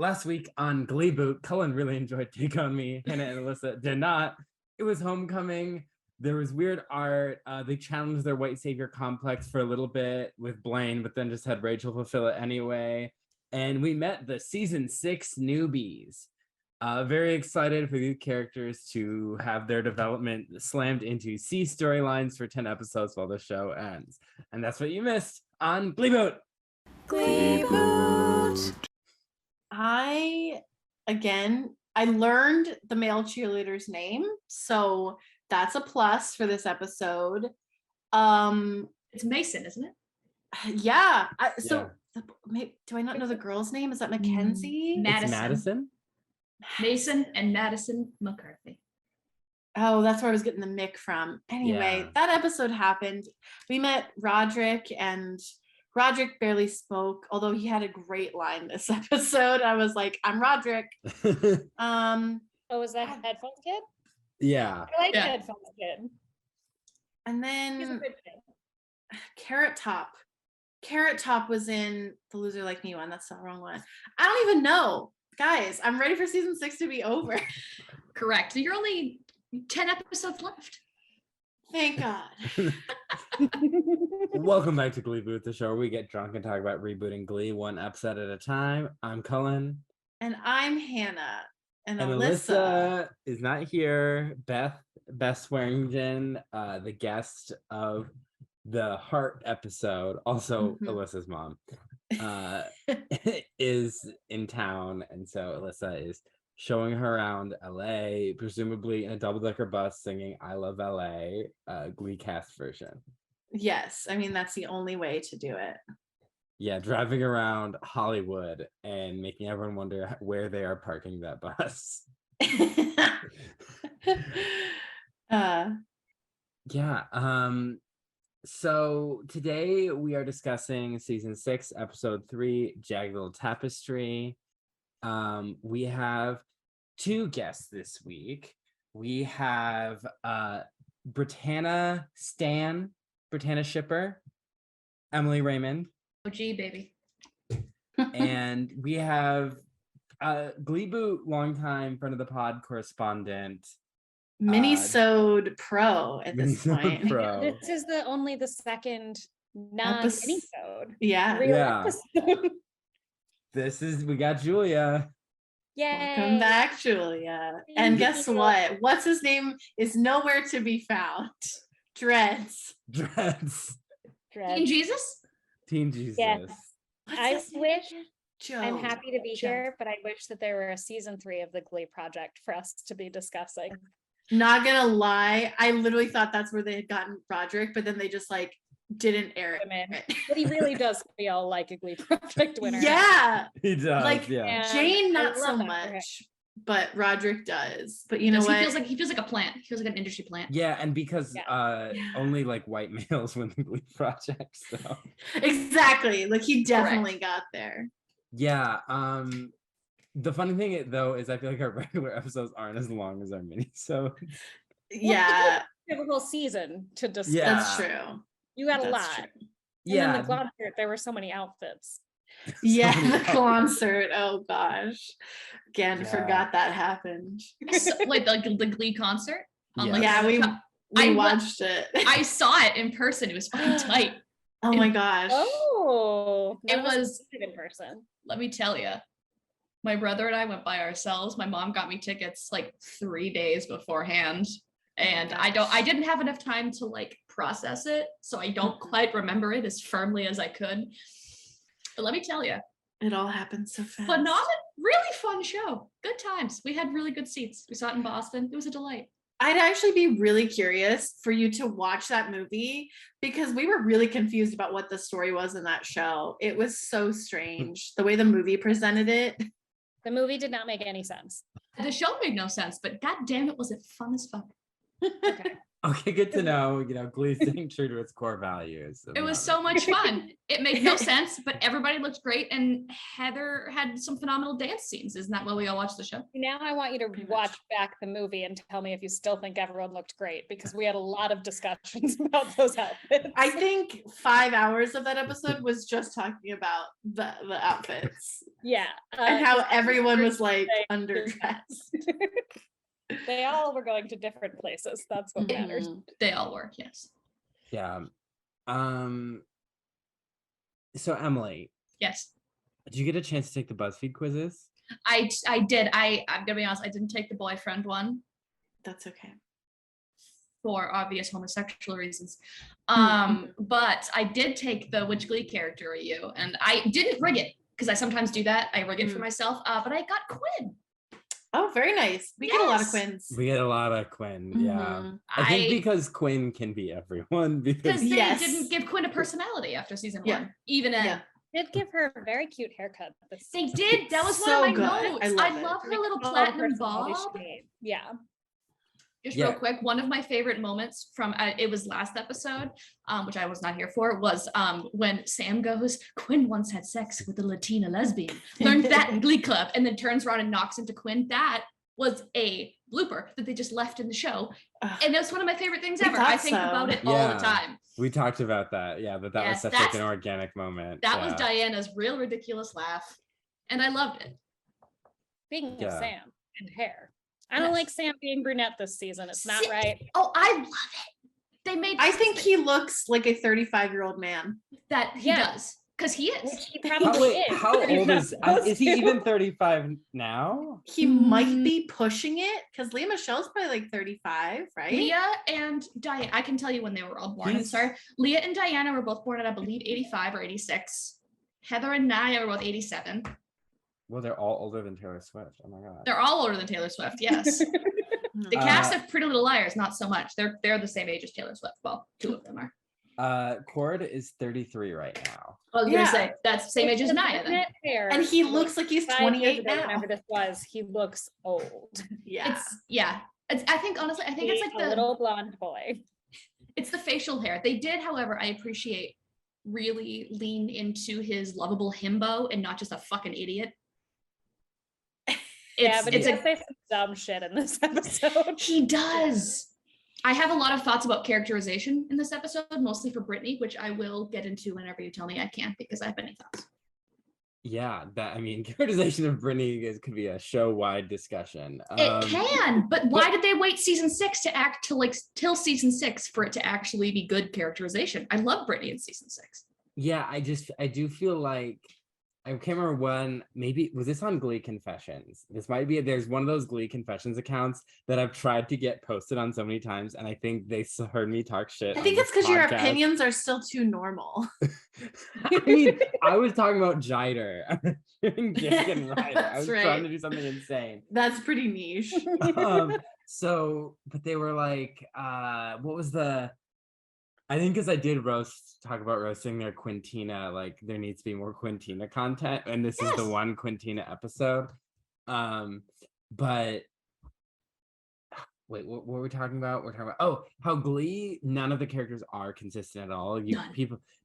last week on Gleeboot, Cullen really enjoyed Take On Me. Hannah and Alyssa did not. It was homecoming. There was weird art. They challenged their white savior complex for a little bit with Blaine, but then just had Rachel fulfill it anyway. And we met the season 6 newbies. Very excited for these characters to have their development slammed into C storylines for 10 episodes while the show ends. And that's what you missed on Gleeboot. Gleeboot. I learned the male cheerleader's name, so that's a plus for this episode. It's Mason, isn't it? Yeah. Do I not know the girl's name? Is that Mackenzie? It's Madison? Mason and Madison McCarthy. Oh, that's where I was getting the Mick from. Anyway, that episode happened. We met Roderick, and Roderick barely spoke, although he had a great line this episode. I was like, I'm Roderick. Was that Headphones Kid? Yeah. I like Headphones Kid. And then Carrot Top. Carrot Top was in the Loser Like Me one. That's the wrong one. I don't even know. Guys, I'm ready for season 6 to be over. Correct. You're only 10 episodes left. Thank God. Welcome back to Gleeboot, the show where we get drunk and talk about rebooting Glee one episode at a time. I'm Cullen. And I'm Hannah. And Alyssa is not here. Beth Swearingen, the guest of the Heart episode, also Alyssa's mom, is in town. And so Alyssa is showing her around LA, presumably in a double-decker bus singing I Love LA, Glee cast version. Yes, I mean, that's the only way to do it. Yeah, driving around Hollywood and making everyone wonder where they are parking that bus. So today we are discussing season 6, episode 3, Jagged Tapestry. We have 2 guests this week. We have Brittana shipper, Emily Raymond. OG, baby. And we have Gleeboot longtime friend of the pod correspondent, Minisode Pro at this point. Pro. This is only the second non-minisode. Yeah. Episode. We got Julia. Yay. Welcome back, Julia. And guess what? What's his name is nowhere to be found. Dreads. Teen Jesus? Teen Jesus. Yes. I wish I'm happy to be here, but I wish that there were a season 3 of the Glee project for us to be discussing. Not gonna lie, I literally thought that's where they had gotten Roderick, but then they just didn't air it. But he really does feel like a Glee project winner. Yeah, he does. Jane not so much, but Roderick does. But you know what? He feels like a plant. He feels like an industry plant. Yeah, and because only white males win the Glee project, so exactly. He definitely got there. Yeah. The funny thing though is I feel like our regular episodes aren't as long as our mini-sodes. Yeah. Typical season to discuss. Yeah. That's true. You got a lot. True. And then the concert, there were so many outfits. Yeah, the concert. Oh gosh. Again, forgot that happened. The Glee concert? We watched it. I saw it in person. It was fucking tight. Oh my gosh. Oh. It was in person. Let me tell you. My brother and I went by ourselves. My mom got me tickets 3 days beforehand. And I didn't have enough time to process it. So I don't quite remember it as firmly as I could. But let me tell you. It all happened so fast. Phenomenal, really fun show. Good times. We had really good seats. We saw it in Boston. It was a delight. I'd actually be really curious for you to watch that movie because we were really confused about what the story was in that show. It was so strange. The way the movie presented it. The movie did not make any sense. The show made no sense, but god damn it, was it fun as fuck. Okay. Okay, good to know. You know, Glee's staying true to its core values. It was so much fun. It made no sense, but everybody looked great, and Heather had some phenomenal dance scenes. Isn't that why we all watched the show? Now I want you to watch back the movie and tell me if you still think everyone looked great, because we had a lot of discussions about those outfits. I think 5 hours of that episode was just talking about the outfits. Yeah. And how everyone was like underdressed. They all were going to different places. That's what matters. They all were, yes. Yeah. So Emily. Yes. Did you get a chance to take the BuzzFeed quizzes? I did. I'm gonna be honest, I didn't take the boyfriend one. That's okay. For obvious homosexual reasons. But I did take the which Glee character are you? And I didn't rig it, because I sometimes do that. I rig it for myself. But I got Quinn. Oh, very nice. We get a lot of Quins. We get a lot of Quinn, yeah. I think because Quinn can be everyone. Because they didn't give Quinn a personality after season 1. Even did give her a very cute haircut. They did. That was one of my notes. I love her little platinum bob. Yeah. Just real quick, one of my favorite moments from it was last episode, which I was not here for, was when Sam goes, Quinn once had sex with a Latina lesbian, learned that in Glee Club, and then turns around and knocks into Quinn. That was a blooper that they just left in the show. And that's one of my favorite things ever. I think about it all the time. We talked about that. Yeah, that was such like an organic moment. That was Diana's real ridiculous laugh. And I loved it. Speaking of Sam and hair. I don't like Sam being brunette this season. It's not right. Oh, I love it. I think he looks like a 35-year-old man. That he does. Because he is. Which he probably is. How old is he even 35 now? He might be pushing it, because Lea Michelle's probably like 35, right? Leah and Diana, I can tell you when they were all born. Leah and Diana were both born at, I believe, 85 or 86. Heather and Naya were both 87. Well, they're all older than Taylor Swift. Oh my god. They're all older than Taylor Swift, yes. The cast of Pretty Little Liars, not so much. They're the same age as Taylor Swift. Well, 2 of them are. Cord is 33 right now. I was gonna say that's the same age as Naya then. And he looks like he's 28 now. Whenever this was, he looks old. Yeah. I think honestly, I think it's like the little blonde boy. It's the facial hair. They did, however, I appreciate, really lean into his lovable himbo and not just a fucking idiot. But he does say some dumb shit in this episode. He does. I have a lot of thoughts about characterization in this episode, mostly for Brittany, which I will get into whenever you tell me I can, because I have many thoughts. Yeah, characterization of Brittany could be a show-wide discussion. It can, but why did they wait season 6 to act till season 6 for it to actually be good characterization? I love Brittany in season 6. Yeah, I do feel like, I can't remember when, maybe, was this on Glee Confessions? This might be, there's one of those Glee Confessions accounts that I've tried to get posted on so many times, and I think they heard me talk shit. I think it's because your opinions are still too normal. I mean, I was talking about Jider. Jake and Ryder. I was trying to do something insane. That's pretty niche. But they were like, what was I think because I did talk about roasting their Quintina, like there needs to be more Quintina content, and this is the one Quintina episode. But wait, what were we talking about? We're talking about how Glee, none of the characters are consistent at all.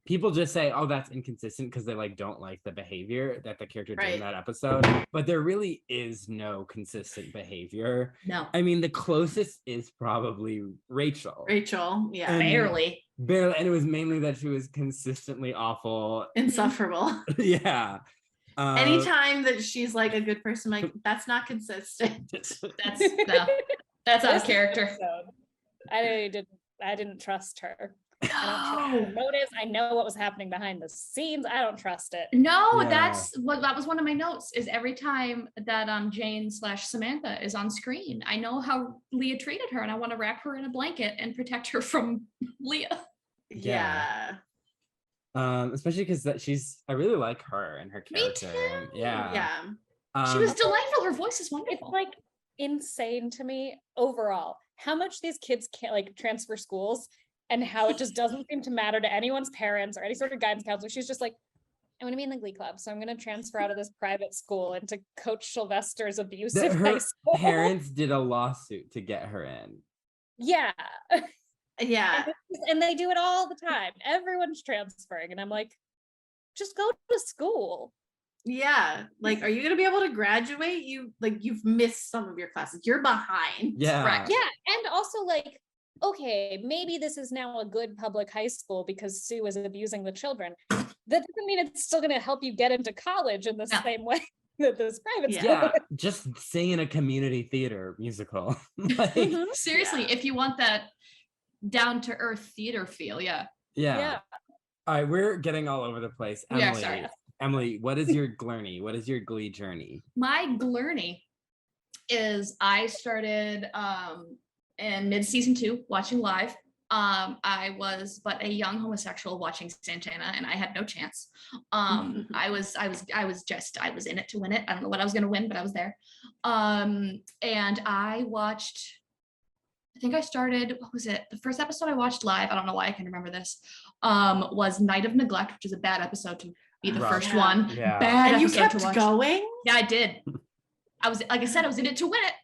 People just say, oh, that's inconsistent because they like don't like the behavior that the character did in that episode. But there really is no consistent behavior. No. I mean, the closest is probably Rachel. Yeah. Barely. And it was mainly that she was consistently awful. Insufferable. Yeah. Anytime that she's like a good person, like, that's not consistent. That's out of character. I didn't trust her. I don't trust her motives. I know what was happening behind the scenes. I don't trust it. No, that was one of my notes, is every time that Jane/Samantha is on screen, I know how Leah treated her, and I want to wrap her in a blanket and protect her from Leah. Yeah. Especially because I really like her and her character. Me too. Yeah. She was delightful. Her voice is wonderful. It's like insane to me overall how much these kids can't like transfer schools, and how it just doesn't seem to matter to anyone's parents or any sort of guidance counselor. She's just like, I want to be in the Glee Club, so I'm going to transfer out of this private school into Coach Sylvester's abusive high school. Parents did a lawsuit to get her in. Yeah. Yeah. And they do it all the time. Everyone's transferring. And I'm like, just go to school. Yeah. Like, are you gonna be able to graduate? You've missed some of your classes. You're behind. Yeah. Correct. Yeah. And also like, okay, maybe this is now a good public high school because Sue is abusing the children. That doesn't mean it's still going to help you get into college in the same way that this private school. Yeah, just sing in a community theater musical. Like, Seriously, if you want that down to earth theater feel, yeah. All right, we're getting all over the place. Emily, sorry. Emily, what is your Glurney? What is your Glee journey? My Glurney is I started in mid-season 2 watching live. I was but a young homosexual watching Santana, and I had no chance. I was in it to win it. I don't know what I was gonna win, but I was there. And I watched, I think I started, what was it? The first episode I watched live, I don't know why I can remember this, was Night of Neglect, which is a bad episode to be the first one. Yeah. Bad And you episode kept to watch. going? Yeah, I did. I was, like I said, I was in it to win it.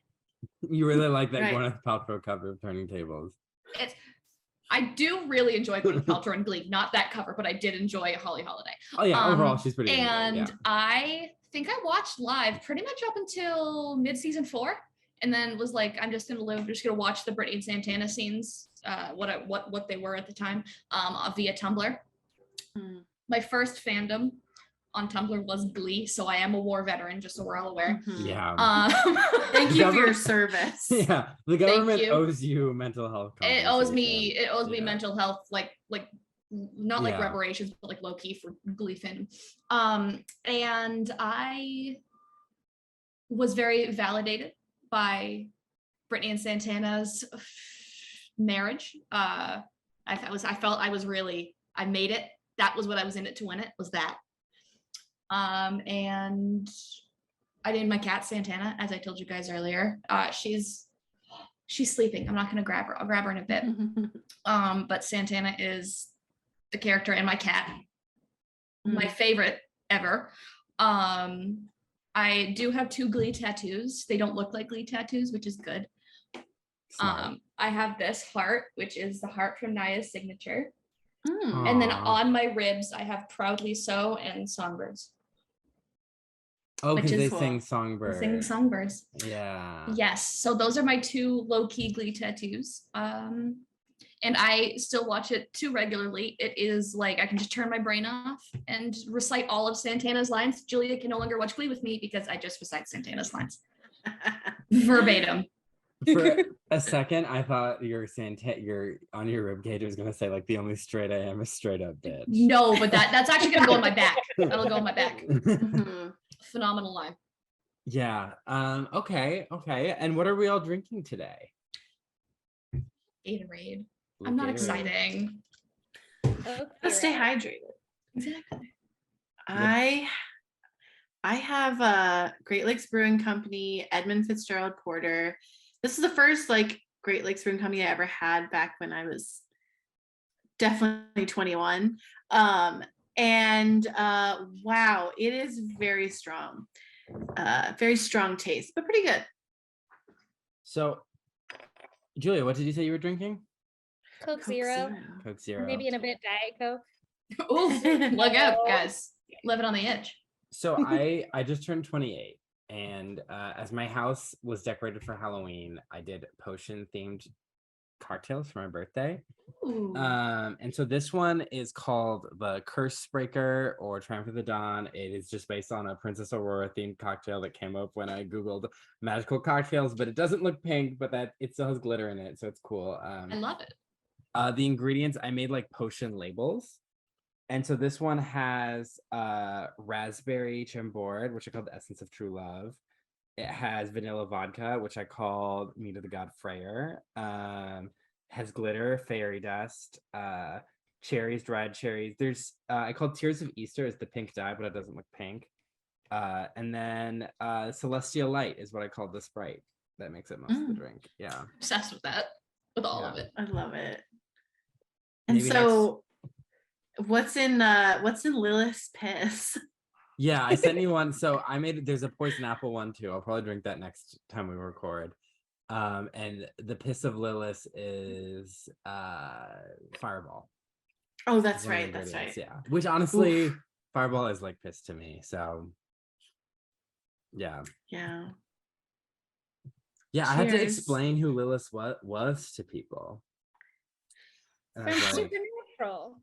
You really like that Right. Gwyneth Paltrow cover of Turning Tables. I do really enjoy Gwyneth Paltrow and Glee, not that cover, but I did enjoy Holly Holiday. Oh yeah, overall she's pretty good. And Yeah. I think I watched live pretty much up until mid-season 4, and then was like, I'm just gonna watch the Brittany and Santana scenes, what they were at the time, via Tumblr. My first fandom on Tumblr was Glee, so I am a war veteran, just so we're all aware. Yeah. Thank The you for your government- service. Yeah. The government you. owes you mental health. It owes me compensation. mental health, like not like Yeah. reparations, but like low key for Glee fandom. And I was very validated by Brittany and Santana's marriage. I felt I was really, I made it. That was what I was in it to win it, was that. And I named my cat Santana, as I told you guys earlier. She's sleeping. I'm not gonna grab her. I'll grab her in a bit. But Santana is the character and my cat. My favorite ever. I do have 2 Glee tattoos. They don't look like Glee tattoos, which is good. Smart. I have this heart, which is the heart from Naya's signature. Mm. And then Aw. on my ribs, I have Proudly So and Songbirds. Oh, which because they is cool. sing They Songbird. sing Songbirds. Yeah. Yes. So those are my 2 low-key Glee tattoos. And I still watch it too regularly. It is like I can just turn my brain off and recite all of Santana's lines. Julia can no longer watch Glee with me because I just recite Santana's lines verbatim. For a second, I thought your on your ribcage was gonna say like the only straight I am is straight up bitch. No, but that's actually gonna go on my back. That'll go on my back. Mhm. Phenomenal line. Yeah. Okay. And what are we all drinking today? Gatorade. I'm not Gatorade. exciting. Let's stay hydrated. Exactly. I have Great Lakes Brewing Company, Edmund Fitzgerald Porter. This is the first like Great Lakes Brewing Company I ever had back when I was definitely 21. And wow, it is very strong taste, but pretty good. So, Julia, what did you say you were drinking? Coke Zero. Coke Zero. Maybe in a bit Diet Coke. Ooh, look out, guys. Living on the edge. So I just turned 28, and as my house was decorated for Halloween, I did potion themed cocktails for my birthday. Ooh. And so this one is called the Curse Breaker or Triumph of the Dawn. It is just based on a Princess Aurora themed cocktail that came up when I googled magical cocktails, but it doesn't look pink, but that it still has glitter in it, so it's cool. I love it. The ingredients, I made like potion labels. And so this one has raspberry chambord, which I called the Essence of True Love. It has vanilla vodka, which I called Meat of the God Freyr. Has glitter, fairy dust, cherries, dried cherries. There's I called Tears of Easter as the pink dye, but it doesn't look pink. And then Celestial Light is what I called the Sprite that makes it most of the drink. Yeah. Obsessed with that. With all of Yeah. it. I love it. And Maybe so what's in Lilith's piss? Yeah, I sent you one. So I made there's a poison apple one too. I'll probably drink that next time we record. And the piss of Lilith is Fireball. Oh, that's One of the right. That's right. ingredients, yeah. Which honestly, Oof. Fireball is like piss to me. So yeah. Yeah. Yeah, I had to Cheers. explain who Lilith was to people. And I From was like, Supernatural.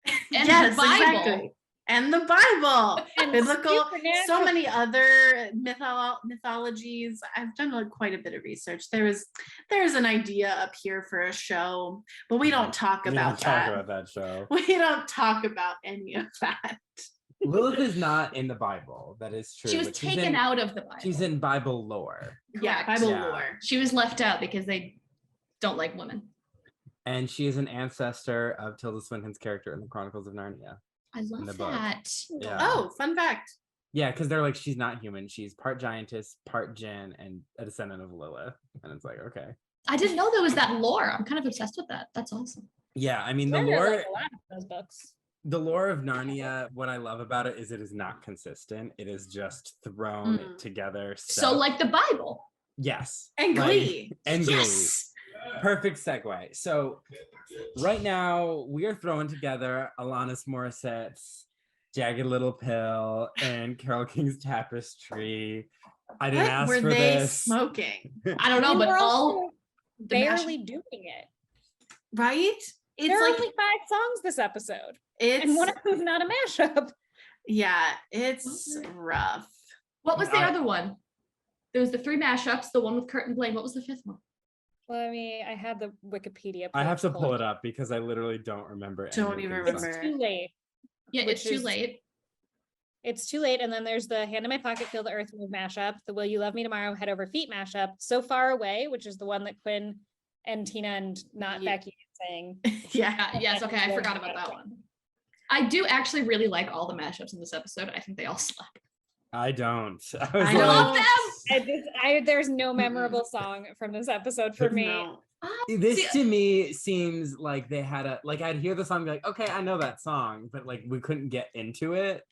And Yes, the Bible. exactly. And the Bible. And Biblical. So Supernatural. many other mythologies. I've done like quite a bit of research. There's an idea up here for a show, but we don't talk we about don't that. talk about that show. We don't talk about any of that. Lilith is not in the Bible. That is true. She was but she's taken in- out of the Bible. She's in Bible lore. Yeah, Correct. Bible Yeah. lore. She was left out because they don't like women. And she is an ancestor of Tilda Swinton's character in the Chronicles of Narnia. I the love book. that. Yeah. Oh, fun fact. Yeah, because they're like, she's not human. She's part giantess, part djinn, and a descendant of Lilith. And it's like, okay. I didn't know there was that lore. I'm kind of obsessed with that. That's awesome. Yeah, I mean, the I read, lore, like, a lot of those books. the lore of Narnia, what I love about it is not consistent. It is just thrown together. So like the Bible. Yes. And like- Glee. and Glee. Yes. Perfect segue. So right now we are throwing together Alanis Morissette's Jagged Little Pill and Carole King's Tapestry. I didn't What ask were for they this. smoking? I don't know, And but we're all also the mash- barely doing it. Right? It's There are like only 5 songs this episode, it's and one of them is not a mashup. yeah, it's rough. What was the I- other one? There was the 3 mashups, the one with Kurt and Blaine. What was the 5th one? Well, I mean, I had the Wikipedia. I have to page pull pulled. it up because I literally don't remember. any Don't of even these It's songs. remember. too late. Yeah, Which it's too is- late. It's too late. And then there's the Hand in My Pocket, Feel the Earth Move mashup, the Will You Love Me Tomorrow, Head Over Feet mashup, So Far Away, which is the one that Quinn and Tina and not Yeah. Becky sang. Yeah. Yes, okay, I forgot about that one. I do actually really like all the mashups in this episode. I think they all slap. I don't. I was I like, love them. There's no memorable song from this episode for me. No. This See, to me seems like they had a like I'd hear the song and be like, okay, I know that song, but like we couldn't get into it.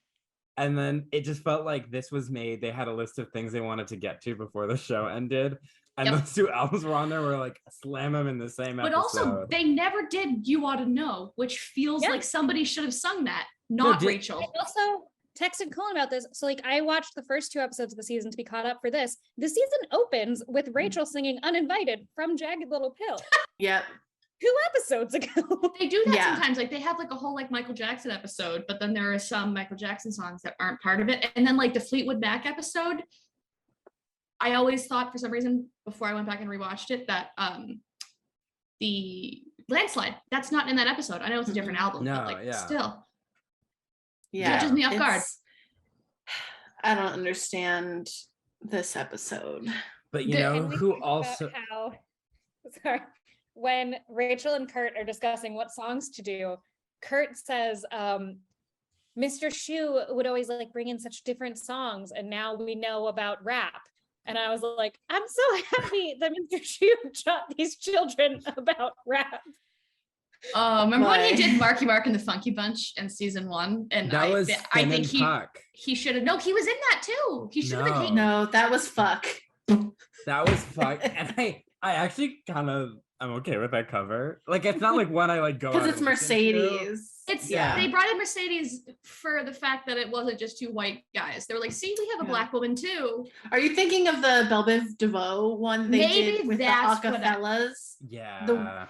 And then it just felt like this was made. They had a list of things they wanted to get to before the show ended. And Yep. those 2 albums were on there were like slam them in the same But episode. also, they never did You Ought to Know, which feels Yeah. like somebody should have sung that, not did- Rachel. I also texted Cullen about this. So like I watched the first 2 episodes of the season to be caught up for this. The season opens with Rachel singing Uninvited from Jagged Little Pill. Yep. 2 episodes ago. They do that Yeah. sometimes. Like they have like a whole like Michael Jackson episode, but then there are some Michael Jackson songs that aren't part of it. And then like the Fleetwood Mac episode, I always thought for some reason before I went back and rewatched it that the Landslide, that's not in that episode. I know it's a different album, No, but like yeah. still. Yeah. Catches me off guard. it's- I don't understand this episode. But you Good. know And we who talked about also how sorry, when Rachel and Kurt are discussing what songs to do, Kurt says, Mr. Shu would always like bring in such different songs, and now we know about rap. And I was like, I'm so happy that Mr. Shu taught these children about rap. Remember when he Why? did Marky Mark and the Funky Bunch in season 1? And that was I Finn think and Puck. he should have. No, he was in that too. He should have been No. hating. No, that was fuck. That was fuck. And I actually kind of I'm okay with that cover. Like it's not like one I like go Because out it's and listen to. Mercedes. It's Yeah. They brought in Mercedes for the fact that it wasn't just 2 white guys. They were like, see, we have a Yeah. black woman too. Are you thinking of the Belle Biv DeVoe one they Maybe did with the that's what I- acapellas? Yeah. One of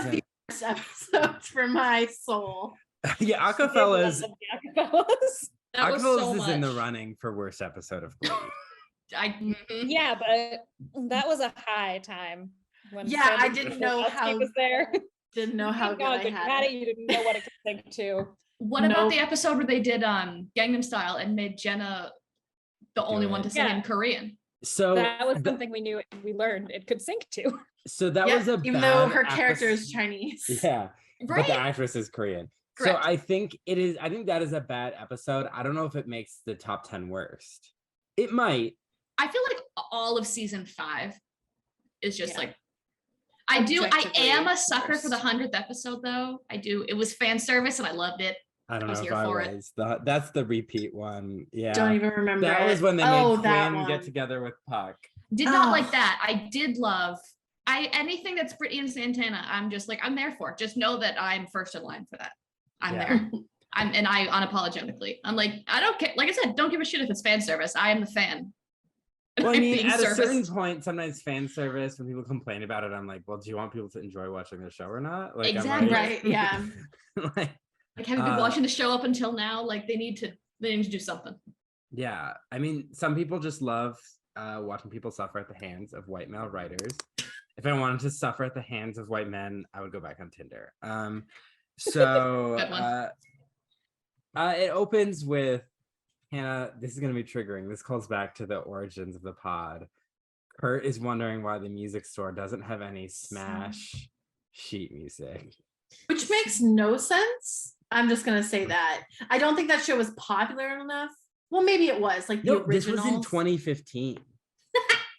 Poison. the worst episodes for my soul. Yeah, She did Acapellas. love the acapellas. That was Acapellas so is much. in the running for worst episode of Glee. Mhm. Yeah, but that was a high time. When Yeah, Sandra I didn't know Bullock how was there. Didn't know how Thank good I God that had Patty, it. you didn't know what it could think to. What about Nope. the episode where they did Gangnam Style and made Jenna the only one to sing Yeah. in Korean? So That was th- something we learned it could sync to. so that Yep, was a even though bad her character is episode- Chinese. Yeah. But Right? the actress is Korean. Correct. So I think that is a bad episode. I don't know if it makes the top 10 worst. It might. I feel like all of season 5 is just Yeah. like I am Objectively a sucker for the worst. 100th episode though. I do. It was fan service and I loved it. I don't I was know if here I for it. was. That's the repeat one. Yeah. Don't even remember That was it. when they Oh, made that Quinn get one. together with Puck. Did not like Oh. that. I did love anything that's Brittany and Santana. I'm just like, I'm there for. Just know that I'm first in line for that. I'm Yeah. there. And I unapologetically. I'm like, I don't care. Like I said, don't give a shit if it's fan service. I am the fan. Well, I I'm mean, being at a certain serviced. point, sometimes fan service, when people complain about it, I'm like, well, do you want people to enjoy watching the show or not? Like, Exactly. Right, yeah. like, Like, have you been watching the show up until now? Like, they need to do something. yeah. I mean, some people just love watching people suffer at the hands of white male writers. If I wanted to suffer at the hands of white men, I would go back on Tinder. So Good one. it opens with Hannah. This is going to be triggering. This calls back to the origins of the pod. Kurt is wondering why the music store doesn't have any Smash sheet music. Which makes no sense. I'm just gonna say that. I don't think that show was popular enough. Well, maybe it was like the No, this original. was in 2015.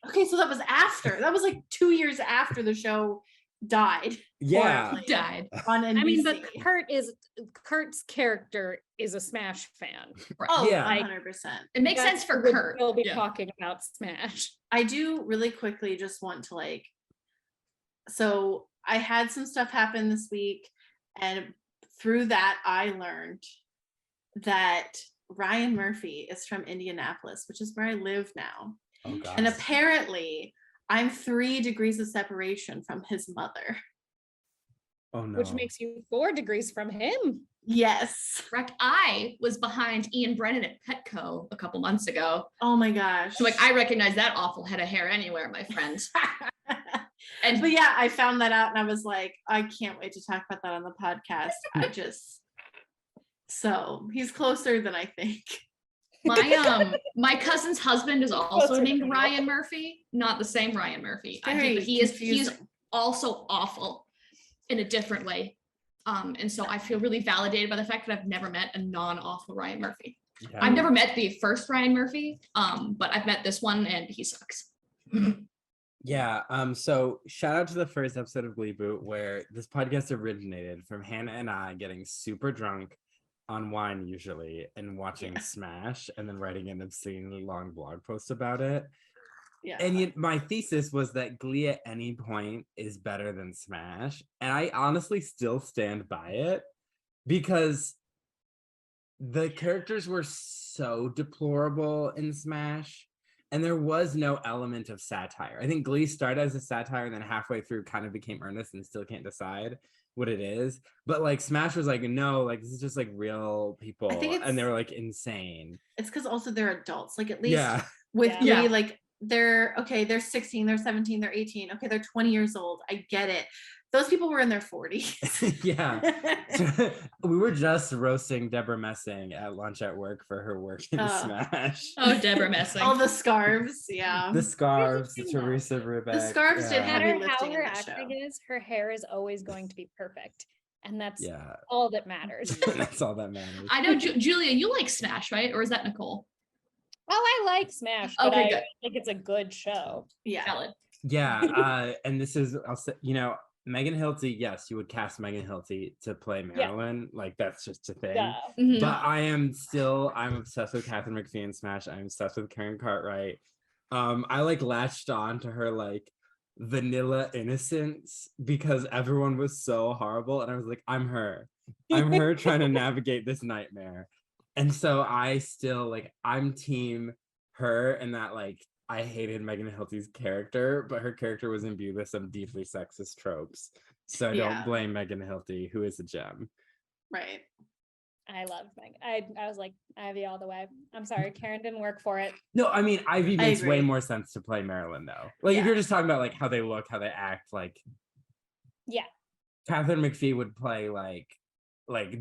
Okay, so that was after. That was like 2 years after the show died. Yeah. horribly Died. on NBC. I mean, but Kurt's character is a Smash fan. Oh, Yeah. 100%. It makes sense for Kurt. We'll be Yeah. talking about Smash. I do really quickly just want to like, so I had some stuff happen this week, and through that I learned that Ryan Murphy is from Indianapolis, which is where I live now. Oh, God. And apparently I'm 3 degrees of separation from his mother. Oh, no. Which makes you 4 degrees from him. Yes. Correct. I was behind Ian Brennan at Petco a couple months ago. Oh my gosh. So like, I recognize that awful head of hair anywhere, my friend. And But yeah, I found that out and I was like, I can't wait to talk about that on the podcast. So he's closer than I think. my cousin's husband is also Closer named to me. Ryan Murphy, not the same Ryan Murphy. I think Very that he's confusing. also awful in a different way. And so I feel really validated by the fact that I've never met a non-awful Ryan Murphy. Yeah. I've never met the first Ryan Murphy, but I've met this one and he sucks. Yeah. So shout out to the first episode of Gleeboot, where this podcast originated from Hannah and I getting super drunk on wine usually and watching Smash and then writing an obscenely long blog post about it. Yeah. And my thesis was that Glee at any point is better than Smash. And I honestly still stand by it because the characters were so deplorable in Smash. And there was no element of satire. I think Glee started as a satire and then halfway through kind of became earnest and still can't decide what it is. But like Smash was like, no, like this is just like real people. And they were like insane. It's because also they're adults. Like at least Yeah. with Yeah. Glee, like they're 16, they're 17, they're 18. Okay, they're 20 years old. I get it. Those people were in their 40s. Yeah. We were just roasting Deborah Messing at lunch at work for her work in Smash. Oh, Deborah Messing. All the scarves. Yeah. The scarves, thing, Teresa Rubeck. The scarves did No have matter heavy how lifting in her the show. acting is, her hair is always going to be perfect. And that's Yeah. all that matters. That's all that matters. I know, Julia, you like Smash, right? Or is that Nicole? Oh, I like Smash, but Okay, I good. think it's a good show. Yeah. Valid. Yeah. And this is, I'll say, Megan Hilty, yes, you would cast Megan Hilty to play Marilyn. Like that's just a thing. Duh. Mhm. But I'm obsessed with Catherine McPhee in Smash. I'm obsessed with Karen Cartwright. I like latched on to her like vanilla innocence because everyone was so horrible. And I was like, I'm her trying to navigate this nightmare. And so I still like, I'm team her, and that like, I hated Megan Hilty's character, but her character was imbued with some deeply sexist tropes. So Yeah. don't blame Megan Hilty, who is a gem. Right. I love Meg. I was like, Ivy all the way. I'm sorry, Karen didn't work for it. No, I mean, Ivy makes way agree. more sense to play Marilyn, though. Like, Yeah. if you're just talking about, like, how they look, how they act, like... Yeah. Catherine McPhee would play, like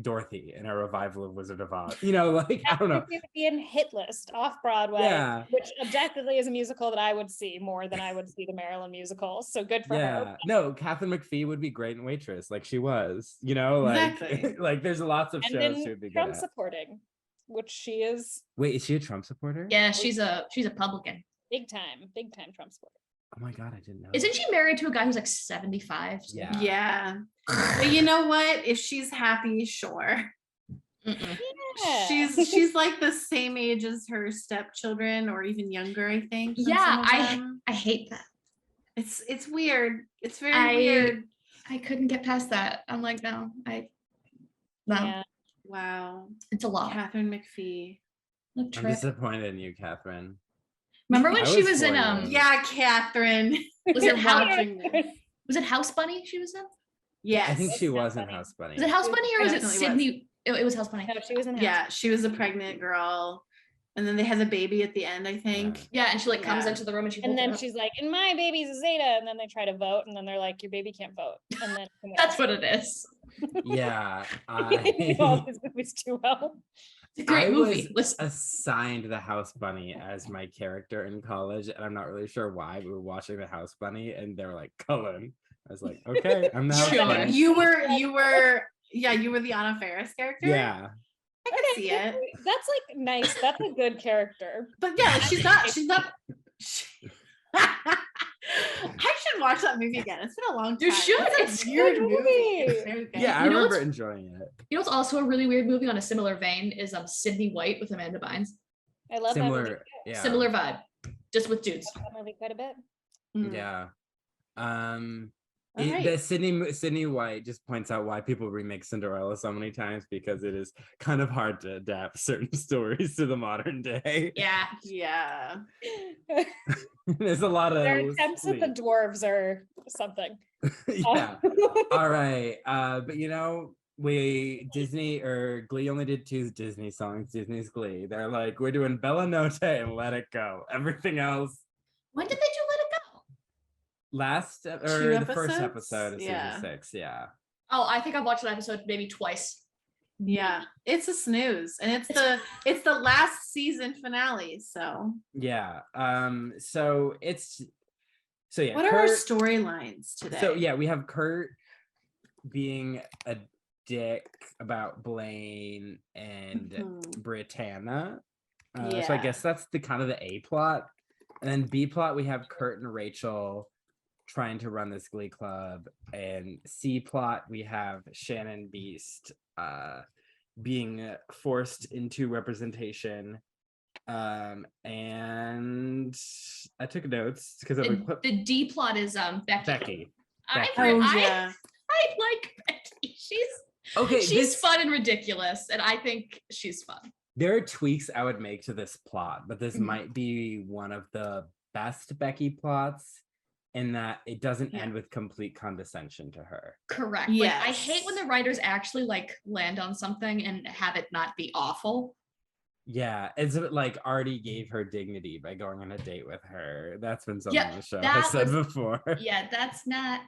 Dorothy in a revival of Wizard of Oz. You know, like, I don't know. It would be in Hit List off Broadway, Yeah. which objectively is a musical that I would see more than I would see the Marilyn musical. So good for Yeah. her. No, Catherine McPhee would be great in Waitress, like she was. You know, like, Exactly. like there's lots of And shows she then would be good Trump at. supporting, which she is Wait, is she a Trump supporter? Yeah, she's a publican. big time Trump supporter. Oh my God, I didn't know. Isn't she married to a guy who's like 75? Yeah. Yeah. But you know what? If she's happy, sure. Mm-mm. Yeah. She's like the same age as her stepchildren, or even younger, I think. than some of them. I hate that. It's weird. It's very weird. I couldn't get past that. I'm like, no. Yeah. Wow. It's a lot. Catherine McPhee. Look, I'm trip. disappointed in you, Catherine. Remember when I she was was in for you. Yeah, Catherine. Was You're it House? watching this. Was it House Bunny she was in? Yes. I think she It's not was in funny. House Bunny. Was it House Bunny or was it Definitely was. Sydney? It was House Bunny. No, she was in House. Yeah, she was a pregnant girl. And then they had the baby at the end, I think. Yeah, and she like comes Yeah. into the room and she And holds it then up. she's like, and my baby's a Zeta. And then they try to vote. And then they're like, your baby can't vote. And then That's what it is. Yeah. I know all these movies too well. It's a great I movie. was Listen. assigned the House Bunny as my character in college, and I'm not really sure why. We were watching the House Bunny, and they were like, Cullen. I was like, okay, I'm the House Sure. Bunny. You were the Anna Faris character. Yeah. I can see it. That's like nice. That's a good character. But yeah, she's not. I should watch that movie again. It's been a long time. You should. It's It's a a weird good movie. movie. It's very good. Yeah, I You know remember what's- enjoying it. You know what's also a really weird movie on a similar vein is Sydney White with Amanda Bynes. I love that movie. Similar, yeah. Similar vibe, just with dudes. I love that movie quite a bit. Mm. Yeah. All right. The Sydney White just points out why people remake Cinderella so many times, because it is kind of hard to adapt certain stories to the modern day. Yeah. Yeah. There's a lot of Their attempts at the sleep. dwarves are something. Yeah. All right. But you know, Disney or Glee only did 2 Disney songs. Disney's Glee. They're like, we're doing Bella Notte and Let It Go. Everything else When did they do Let It Go? Two the first episodes? episode of Yeah. season 6. Yeah. Oh, I think I've watched that episode maybe twice. Yeah. It's a snooze. And it's the last season finale. So Yeah. So yeah. what are our Kurt- storylines today? So yeah, we have Kurt being a dick about Blaine and Mhm. Brittana. So I Yeah. guess that's the kind of the A plot. And then B plot, we have Kurt and Rachel trying to run this Glee club. And C plot, we have Shannon Beast being forced into representation. And I took notes because I would put The D plot is Becky. Becky. I yeah. like Becky. Okay, She's fun and ridiculous, and I think she's fun. There are tweaks I would make to this plot, but this Mhm. might be one of the best Becky plots in that it doesn't Yeah. end with complete condescension to her. Correct. Like, I Yes. hate when the writers actually like land on something and have it not be awful. Yeah, it's a bit like Artie gave her dignity by going on a date with her. That's been something Yeah, the show that has said was- before. Yeah, that's not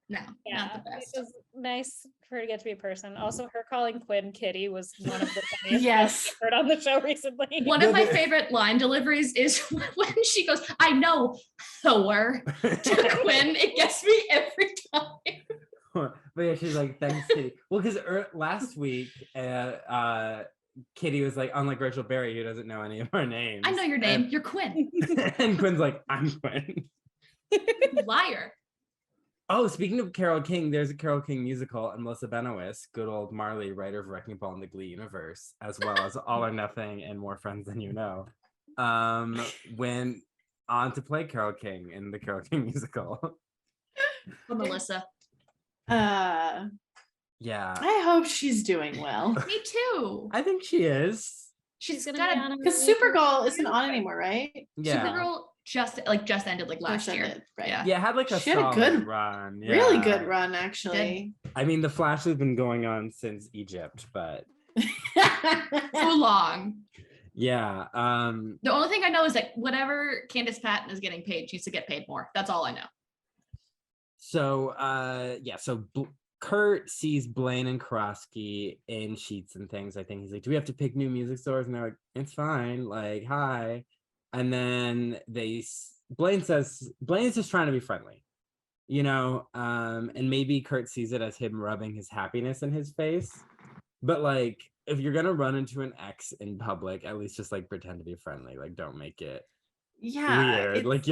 not the It best. was nice for her to get to be a person. Also, her calling Quinn Kitty was one of the funniest Yes. things I've heard on the show recently. One of my favorite line deliveries is when she goes, "I know, Thor," to Quinn. It gets me every time. But yeah, she's like, thanks, Kitty. Well, because last week, Kitty was like, unlike Rachel Berry, who doesn't know any of our names. I know your name. You're Quinn. And Quinn's like, I'm Quinn. Liar. Oh, speaking of Carole King, there's a Carole King musical, and Melissa Benoist, good old Marley, writer of Wrecking Ball in the Glee universe, as well as All or Nothing and More Friends Than You Know, went on to play Carole King in the Carole King musical. For Melissa. Yeah, I hope she's doing well. Me too. I think she is. She's gonna got be a on a Because movie. Supergirl isn't on anymore, right? Yeah, Supergirl just ended like last Just year. ended, right. Yeah. yeah, had like a She had a solid good- run. Really yeah. good run, actually. I mean, the Flash has been going on since Egypt, but So long. yeah. The only thing I know is that whatever Candace Patton is getting paid, she needs to get paid more. That's all I know. So Kurt sees Blaine and Karofsky in Sheets and things. I think he's like, do we have to pick new music stores? And they're like, it's fine. Like, hi. And then Blaine's just trying to be friendly, you know? And maybe Kurt sees it as him rubbing his happiness in his face. But like, if you're gonna run into an ex in public, at least just like pretend to be friendly. Like, don't make it Yeah. weird. it's- Like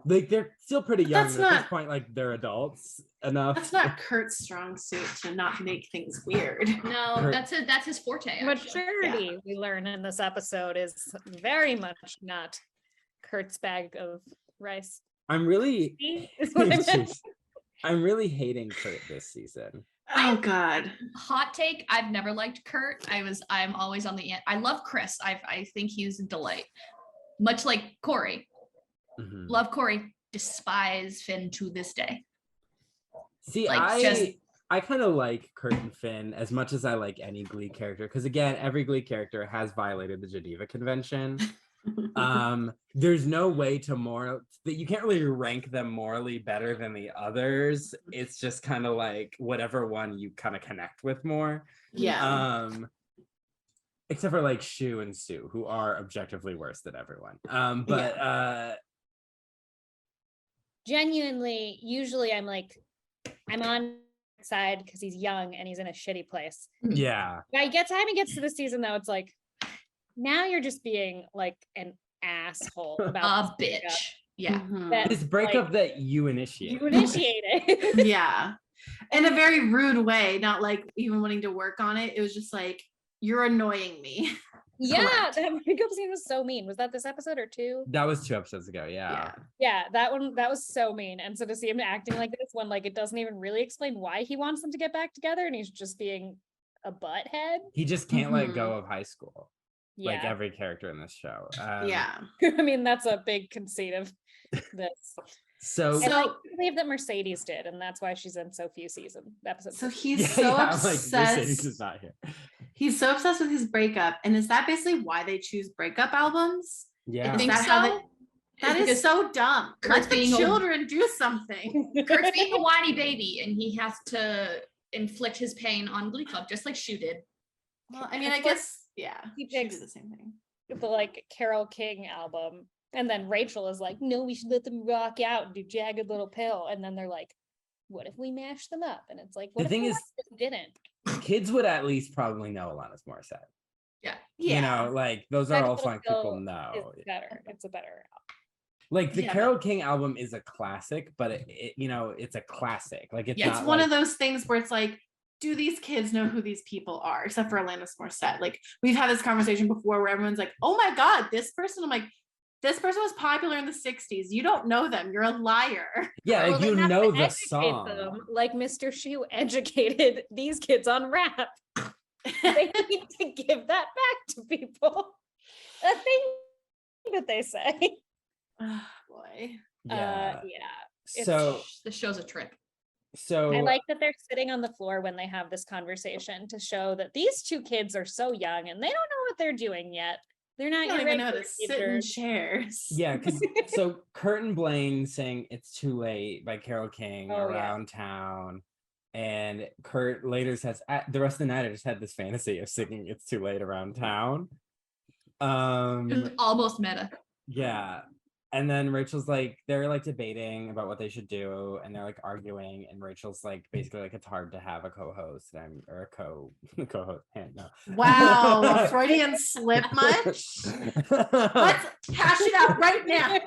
Like they're still pretty young, that's but at not- this point, like they're adults enough. That's not Kurt's strong suit to not make things weird. No, Kurt- that's his forte. Actually. Maturity, we learn in this episode, is very much not Kurt's bag of rice. I'm really Is what I meant. Jeez. I'm really hating Kurt this season. Oh God. Hot take, I've never liked Kurt. I'm always on the end. I love Chris. I think he's a delight. Much like Corey. Mhm. Love Corey. Despise Finn to this day. See, Like, I kind of like Kurt and Finn as much as I like any Glee character, because again, every Glee character has violated the Geneva Convention. There's no way to that you can't really rank them morally better than the others. It's just kind of like whatever one you kind of connect with more. Yeah. Except for like Shu and Sue, who are objectively worse than everyone. Genuinely, usually I'm on his side because he's young and he's in a shitty place. Yeah. By time he gets to the season though, it's like, now you're just being like an asshole about A bitch. Yeah. Mhm. that This breakup that you initiated. you initiated. Yeah. In a very rude way, not like even wanting to work on it. It was just like, you're annoying me. Yeah, Correct. that breakup scene was so mean. Was that this episode or two? That was 2 episodes ago. Yeah. Yeah, that was so mean. And so to see him acting like this when like it doesn't even really explain why he wants them to get back together and he's just being a butthead. He just can't let go of high school. Yeah. Like every character in this show. Yeah. I mean, that's a big conceit of this. So And I believe that Mercedes did, and that's why she's in so few episodes. So he's yeah, so yeah, obsessed. Like, Mercedes is not here. He's so obsessed with his breakup. And is that basically why they choose breakup albums? Yeah. I think that so. how they- That is Because so dumb. Kurt's Let the being a- children do something. Kurt's being a whiny baby and he has to inflict his pain on Glee Club, just like Shu did. Well, I mean, I guess, yeah. He She picks did the same thing. the like Carole King album, and then Rachel is like, no, we should let them rock out and do Jagged Little Pill, and then they're like, what if we mash them up? And it's like, what The if thing we is, just didn't? Kids would at least probably know Alanis Morissette. Yeah. You know, like those are Jagged all Little songs Pill people know. It's better. It's a better Like the Yeah. Carole King album is a classic, but it you know, it's a classic. Like it's Yeah, not It's one like, of those things where it's like, do these kids know who these people are? Except for Alanis Morissette. Like we've had this conversation before where everyone's like, oh my God, this person. I'm like, this person was popular in the 60s. You don't know them. You're a liar. yeah, like Well, they you have know to the educate song. them, like Mr. Shu educated these kids on rap. They need to give that back to people. A thing that they say. Oh boy. Yeah. Yeah. So The show's a trip. so I like that they're sitting on the floor when they have this conversation to show that these two kids are so young and they don't know what they're doing yet. They're not I don't your even know how to regular sit in teenagers. chairs. yeah, because so Kurt and Blaine sang "It's Too Late" by Carole King Oh, yeah. around town, and Kurt later says, "The rest of the night, I just had this fantasy of singing "It's Too Late" around town." Almost meta. Yeah. And then Rachel's like, they're like debating about what they should do, and they're like arguing, and Rachel's like, basically like, it's hard to have a co-host or a co-host. No. Wow. A Freudian slip much? Let's hash it out right now.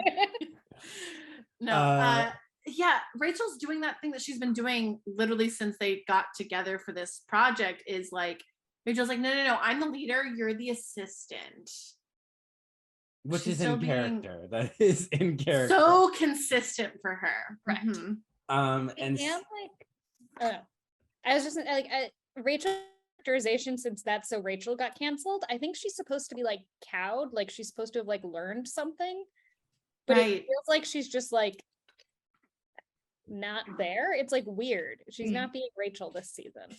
No. Yeah, Rachel's doing that thing that she's been doing literally since they got together for this project is like, Rachel's like, no, I'm the leader. You're the assistant. Which She's is still in being character. That is in character. So consistent for her. Correct. Mhm. And And like, I don't know. I was just like, Rachel's characterization, since That's So Rachel got canceled, I think she's supposed to be like cowed, like she's supposed to have like learned something, but Right. it feels like she's just like not there. It's like weird. She's not being Rachel this season.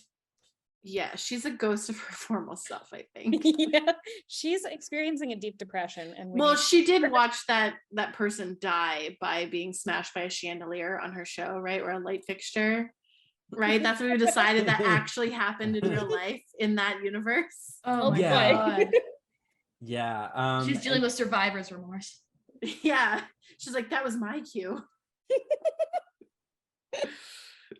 Yeah, she's a ghost of her formal self, I think. Yeah, she's experiencing a deep depression, and we Well, need- she did watch that person die by being smashed by a chandelier on her show, right? Or a light fixture, right? That's what we decided that actually happened in real life in that universe. Oh my Yeah. God. yeah. She's dealing with survivor's remorse. Yeah, she's like, that was my cue.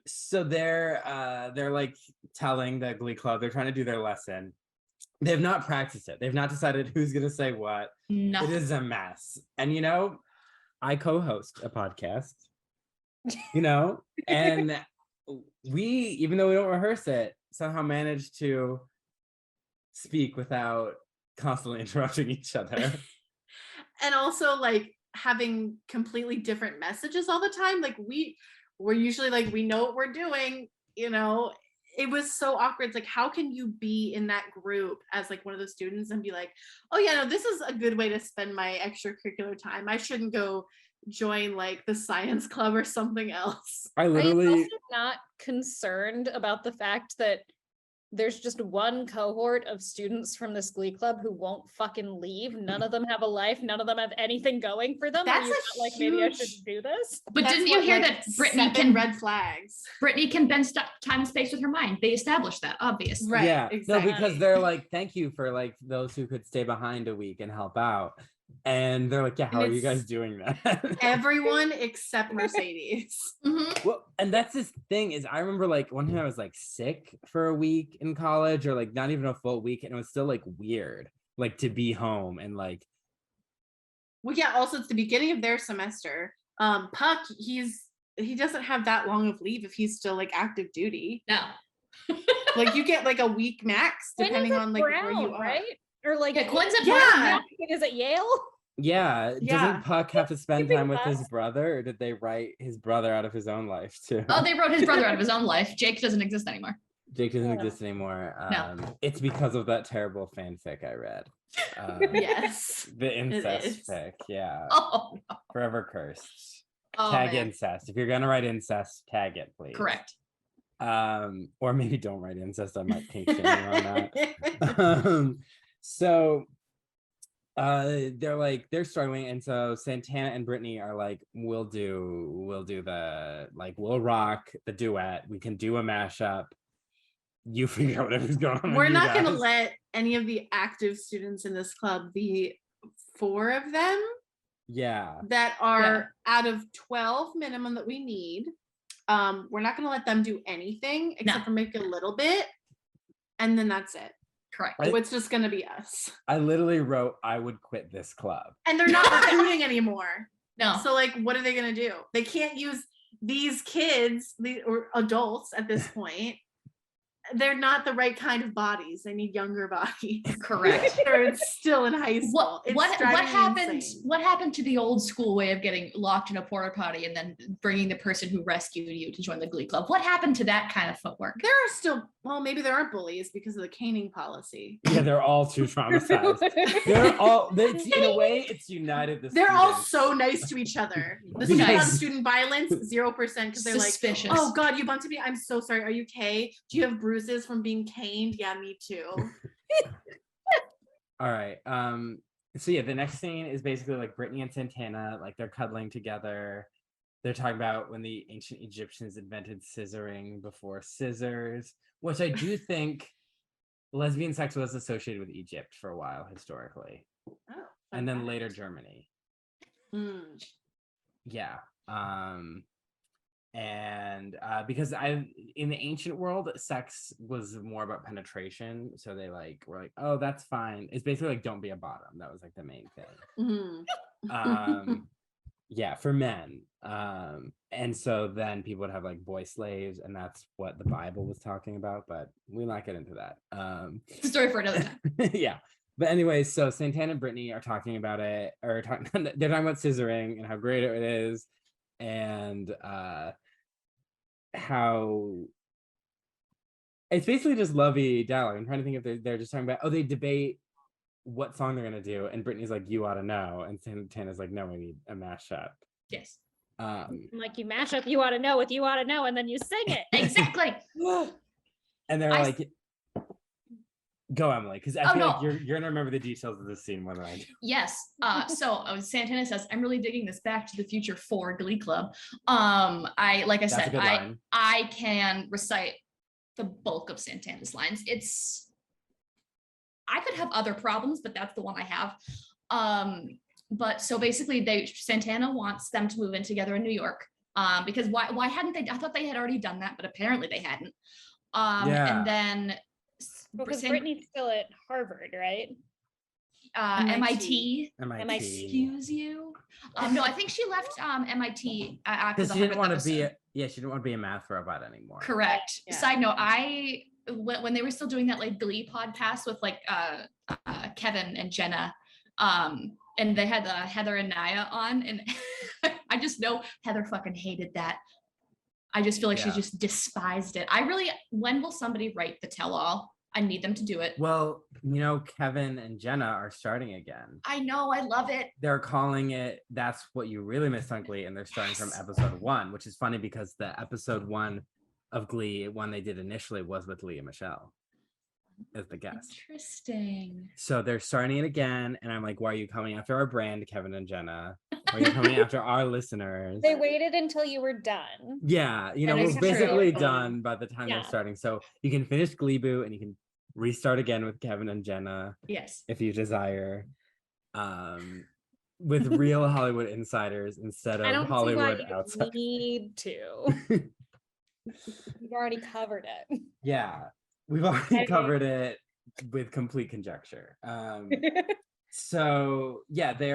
So they're like telling the Glee Club, they're trying to do their lesson. They have not practiced it. They've not decided who's gonna say what. Nothing. It is a mess. And you know, I co-host a podcast, you know, and we, even though we don't rehearse it, somehow manage to speak without constantly interrupting each other. And also like having completely different messages all the time. Like we're usually like, we know what we're doing, you know. It was so awkward. It's like, how can you be in that group as like one of the students and be like, oh yeah, no, this is a good way to spend my extracurricular time. I shouldn't go join like the science club or something else. I I'm literally, also not concerned about the fact that there's just one cohort of students from this Glee Club who won't fucking leave. None of them have a life. None of them have anything going for them. That's Are you a not like, maybe I huge- should do this? But That's didn't you what, hear like, that Brittany 7 can red flags. Brittany can bend time and space with her mind? They established that, obviously. Right. yeah, Exactly. no, because they're like, thank you for like those who could stay behind a week and help out. And they're like, yeah, how And are you it's- guys doing that? Everyone except Mercedes. Mhm. Well, and that's this thing is I remember like one time I was like sick for a week in college, or like not even a full week, and it was still like weird, like to be home and like, Well, yeah, also it's the beginning of their semester. Puck, he doesn't have that long of leave if he's still like active duty. No. Like you get like a week max When is depending it on like where you Brown, are. right? Or like, Yeah, Quinn's at Yeah. is it Yale? yeah, Yeah. doesn't Puck have to spend Skipping time with his class. brother, or did they write his brother out of his own life too? Oh, they wrote his brother out of his own life. Jake doesn't exist anymore. Jake doesn't Yeah. exist anymore. No. It's because of that terrible fanfic I read. Yes. The is. incest fic, yeah. Oh, no. Forever cursed. Oh, Tag man. incest. If you're gonna write incest, tag it, please. Correct. Or maybe don't write incest. I might kink shame you on that. So they're struggling, and so Santana and Brittany are like, we'll do the like, we'll rock the duet, we can do a mashup, you figure out whatever's going on. We're with you not gonna guys. let any of the active students in this club, the 4 of them Yeah, that are out of 12 minimum that we need. We're not gonna let them do anything except No. for make a little bit, and then that's it. Correct. It's just gonna be us. I literally wrote, I would quit this club. And they're not recruiting anymore. No. So like, what are they gonna do? They can't use these kids, or adults at this point. They're not the right kind of bodies. They need younger bodies. Correct. They're still in high school. What It's driving me happened? insane. What happened to the old school way of getting locked in a porta potty and then bringing the person who rescued you to join the Glee Club? What happened to that kind of footwork? There are still, well, maybe there aren't bullies because of the caning policy. Yeah, they're all too traumatized. They're all, in a way, it's united the They're all students. so nice to each other. This Because- is on student violence, 0%, because they're like, Suspicious. oh God, you bumped into me. I'm so sorry. Are you okay? Do you have bruises from being caned? Yeah, me too. All right. So yeah, the next scene is basically like Brittany and Santana, like they're cuddling together. They're talking about when the ancient Egyptians invented scissoring before scissors, which I do think lesbian sex was associated with Egypt for a while historically, Oh, and then fun later fact. Germany. Mm. Yeah. And because in the ancient world, sex was more about penetration, so they like were like, oh, that's fine. It's basically like, don't be a bottom. That was like the main thing. Mhm. Yeah, for men. And so then people would have like boy slaves, and that's what the Bible was talking about, but we'll not get into that. It's a story for another time. Yeah. But anyway, so Santana and Brittany are talking about it, or they're talking about scissoring and how great it is, and how it's basically just lovey dally. I'm trying to think if they're just talking about, oh, they debate what song they're gonna do, and Brittany's like, you ought to know, and Santana's like, no, we need a mashup. Yes. Like, you mash up You Ought to Know with You Ought to Know, and then you sing it. Exactly. And they're I- like, go Emily, because I Oh, feel no. like you're gonna remember the details of this scene more than I do. Yes. Santana says, I'm really digging this Back to the Future 4 Glee Club. I like I That's a said, good line. I can recite the bulk of Santana's lines. I could have other problems, but that's the one I have. But so basically Santana wants them to move in together in New York. Because why hadn't they? I thought they had already done that, but apparently they hadn't. Yeah. And then Because San- Brittany's still at Harvard, right? MIT. MIT. Excuse you. No, I think she left MIT after Because the she didn't 100th want to episode. she didn't want to be a math robot anymore. Correct. Yeah. Side note, when they were still doing that like Glee podcast with like Kevin and Jenna, and they had Heather and Naya on, and I just know Heather fucking hated that. I just feel like she just despised it. When will somebody write the tell-all? I need them to do it. Well, Kevin and Jenna are starting again. I know, I love it. They're calling it That's What You Really Missed on Glee, and they're starting from episode 1, which is funny because the episode 1 of Glee, one they did initially, was with Leah Michelle as the guest. Interesting. So they're starting it again, and I'm like, why are you coming after our brand, Kevin and Jenna? Why are you coming after our listeners? They waited until you were done. Yeah, And we're it's basically true. done by the time they're starting. So you can finish Gleeboot and you can restart again with Kevin and Jenna. Yes. If you desire. With real Hollywood insiders instead I of don't Hollywood see why you outside. need to. You've already covered it. Yeah, we've already covered it with complete conjecture. So yeah, they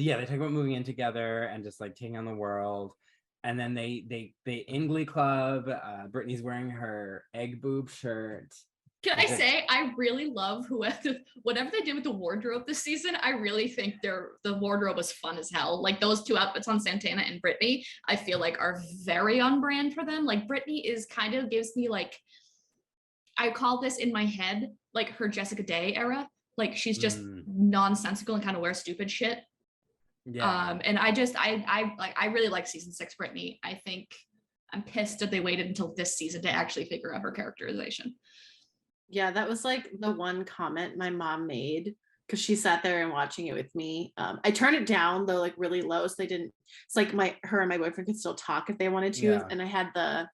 talk about moving in together and just like taking on the world. And then they in Glee Club, Brittany's wearing her egg boob shirt. Can I say, I really love whatever they did with the wardrobe this season. I really think the wardrobe was fun as hell. Like those two outfits on Santana and Brittany, I feel like are very on brand for them. Like Brittany gives me like, I call this in my head, like her Jessica Day era. Like she's just nonsensical and kind of wears stupid shit. Yeah. And I really like season 6 Brittany. I think I'm pissed that they waited until this season to actually figure out her characterization. Yeah, that was like the one comment my mom made because she sat there and watching it with me. I turned it down though, like really low, so they didn't. It's like her and my boyfriend could still talk if they wanted to, and I had the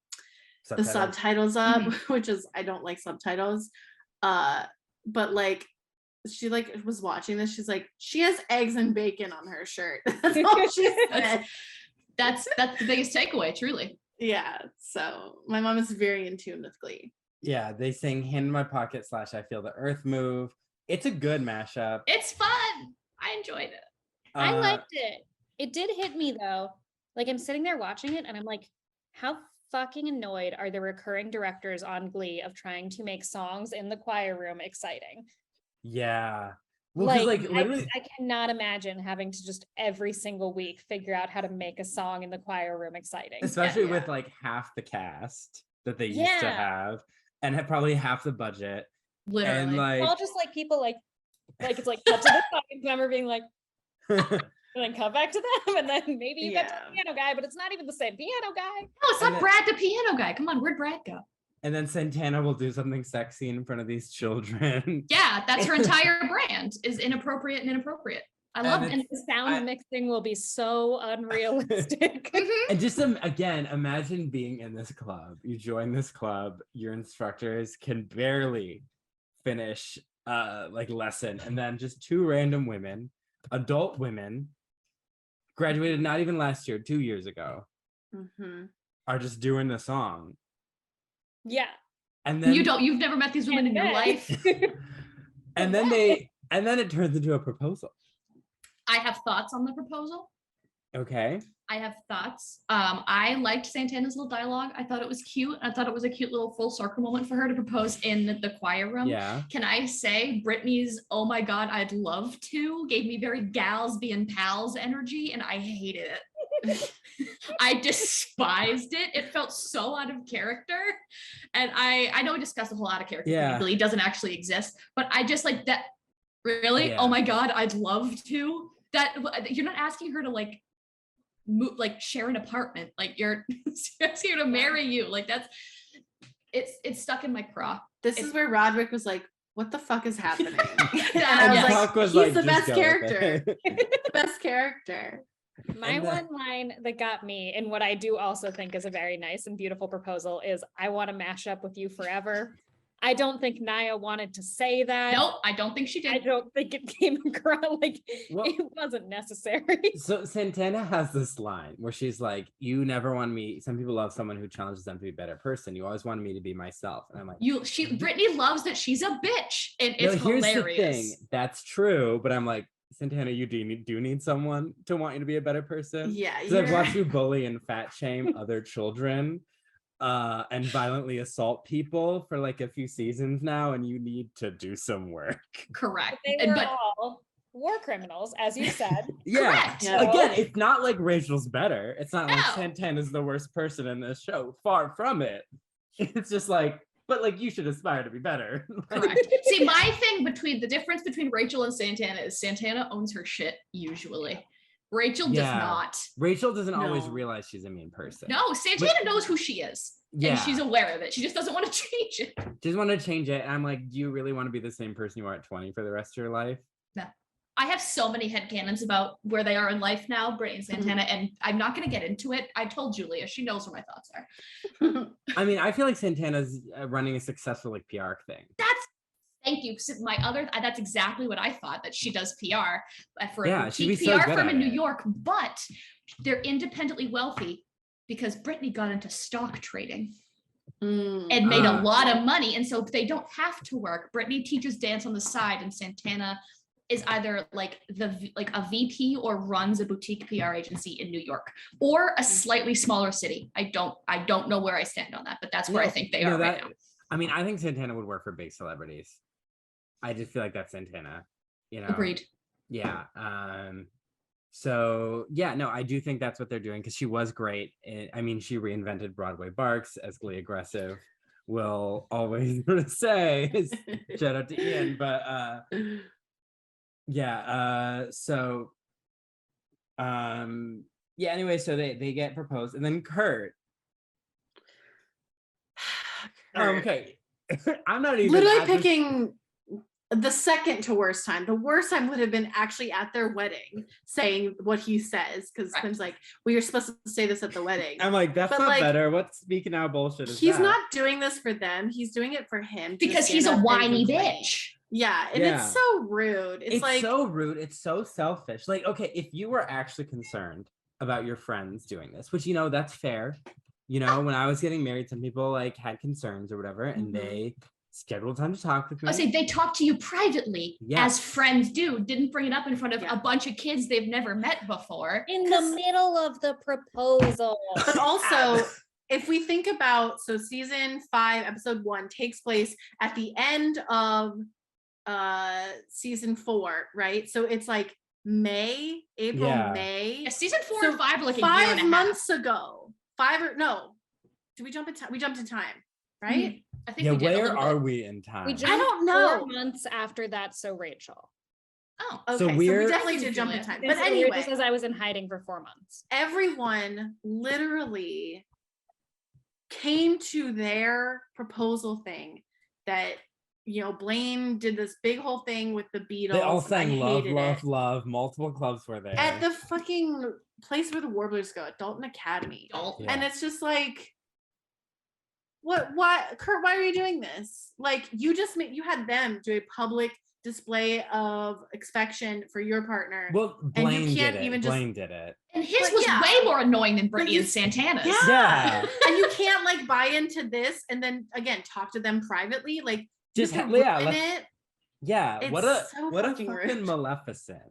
subtitles up, which is I don't like subtitles. But like she like was watching this, she's like, she has eggs and bacon on her shirt. That's all she said. That's the biggest takeaway, truly. Yeah. So my mom is very in tune with Glee. Yeah, they sing Hand in My Pocket / I Feel the Earth Move. It's a good mashup. It's fun. I enjoyed it. I liked it. It did hit me though. Like I'm sitting there watching it and I'm like, how fucking annoyed are the recurring directors on Glee of trying to make songs in the choir room exciting? Yeah. Well, like literally, I cannot imagine having to just every single week figure out how to make a song in the choir room exciting. Especially with like half the cast that they used to have. And have probably half the budget. Literally. And like all just like people like it's like cut to the fucking drummer being like and then cut back to them and then maybe you get to the piano guy, but it's not even the same piano guy. No, it's not Brad the piano guy. Come on, where'd Brad go? And then Santana will do something sexy in front of these children. Yeah, that's her entire brand is inappropriate and inappropriate. I love it. And the sound mixing will be so unrealistic. And just again, imagine being in this club. You join this club, your instructors can barely finish like lesson, and then just 2 random women, adult women, graduated not even last year, 2 years ago, are just doing the song. Yeah. And then you've never met these women in your life. and then it turns into a proposal. I have thoughts on the proposal. Okay. I have thoughts. I liked Santana's little dialogue. I thought it was cute. I thought it was a cute little full circle moment for her to propose in the choir room. Yeah. Can I say Brittany's "Oh my God, I'd love to" gave me very gals being pals energy, and I hated it. I despised it. It felt so out of character. And I know we discussed a whole lot of character. Yeah. Glee doesn't actually exist, but I just like that. Really? Yeah. Oh my God, I'd love to. That you're not asking her to like move, like share an apartment. Like you're asking her to marry you. Like it's stuck in my craw. This is where Roderick was like, what the fuck is happening? And I was like, he's the best character. The best character. My one line that got me, and what I do also think is a very nice and beautiful proposal, is I want to mash up with you forever. I don't think Naya wanted to say that. Nope, I don't think she I did. don't think it came across like Well- it wasn't necessary. So Santana has this line where she's like, you never want me. Some people love someone who challenges them to be a better person. You always wanted me to be myself. And I'm like, Brittany loves that she's a bitch, and it's here's hilarious. the thing. That's true. But I'm like, Santana, you do need someone to want you to be a better person. Yeah, Because I've watched you bully and fat shame other children and violently assault people for like a few seasons now, and you need to do some work. Correct. They were But all war criminals, as you said. Yeah. Correct. Yeah. Again, it's not like Rachel's better. It's not like No. Santana's the worst person in this show. Far from it. It's just like, but like you should aspire to be better. correct. See, my thing the difference between Rachel and Santana is Santana owns her shit usually. Rachel does Yeah. not. Rachel doesn't always No. realize she's a mean person. No, Santana knows who she is. Yeah. And she's aware of it. She just doesn't want to change it. Just want to change it. And I'm like, do you really want to be the same person you are at 20 for the rest of your life? I have so many headcanons about where they are in life now, Brittany and Santana, and I'm not going to get into it. I told Julia, she knows where my thoughts are. I mean, I feel like Santana's running a successful like PR thing. Thank you. So that's exactly what I thought, that she does PR for Yeah, a she'd be boutique so PR good firm at in New it. York, but they're independently wealthy because Brittany got into stock trading and made a lot of money. And so they don't have to work. Brittany teaches dance on the side, and Santana is either like a VP or runs a boutique PR agency in New York or a slightly smaller city. I don't know where I stand on that, but that's where I think they are right now. I mean, I think Santana would work for big celebrities. I just feel like that's Santana, you know? Agreed. Yeah. So yeah, no, I do think that's what they're doing because she was great. I mean, she reinvented Broadway Barks, as Glee Aggressive will always say. Shout out to Ian, but yeah. Yeah. Anyway, so they get proposed, and then Kurt. Okay, I'm not even literally picking the second to worst time. The worst time would have been actually at their wedding saying what he says, because Right. Quinn's like, well, you're supposed to say this at the wedding. I'm like, that's But, not like, better. What speaking out bullshit is He's that? not doing this for them. He's doing it for him. to Because stand he's a up and whiny complain. bitch. Yeah, and Yeah. it's so rude. It's like, so rude. It's so selfish. Like, okay, if you were actually concerned about your friends doing this, which, you know, that's fair. You know, when I was getting married, some people like had concerns or whatever, and they scheduled time to talk with me. I say they talk to you privately as friends do, didn't bring it up in front of a bunch of kids they've never met before. In the middle of the proposal. but also, if we think about, so season 5, episode 1 takes place at the end of season 4, right? So it's like May, April, Yeah. May. Yeah, season 4 So and 5 are like a year and a 5 half. months ago. 5 or no? Did we jump in time? We jumped in time, right? I think Yeah, we did a where little are bit. we in time? We I jumped don't know. 4 months after that, so Rachel. Oh, Okay, So so, we're- we definitely Thank you, did jump in Julia. time. But But anyway, just as I was in hiding for 4 months. everyone literally came to their proposal thing that, you know, Blaine did this big whole thing with the Beatles. They all and I sang love, hated love, it. love. Multiple clubs were there. At the fucking place where the Warblers go, Dalton Academy. don't. Yeah. And it's just like, why, Kurt, why are you doing this? Like, you just you had them do a public display of affection for your partner. Well, and you Blaine can't did it. even just- Blaine did it. And his But was yeah. way more annoying than Brittany and you- Santana's. Yeah. Yeah. And you can't like buy into this and then again talk to them privately. Like, Just to yeah, ruin let's- it. yeah. It's What a so what a fucking fucking rude. Maleficent.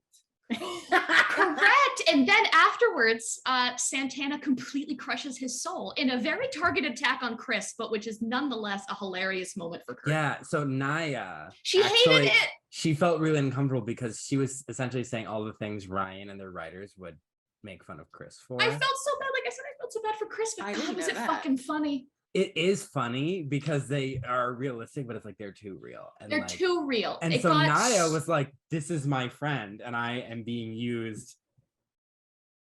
Correct. And then afterwards, Santana completely crushes his soul in a very targeted attack on Chris, but which is nonetheless a hilarious moment for Kurt. Yeah. So Naya, She hated it. She felt really uncomfortable because she was essentially saying all the things Ryan and the writers would make fun of Chris for. I felt so bad. Like I said, I felt so bad for Chris, but I God, didn't was know it that. fucking funny? It is funny because they are realistic, but it's like they're too real. And They're like, too real. And It so got Naya was like, "This is my friend, and I am being used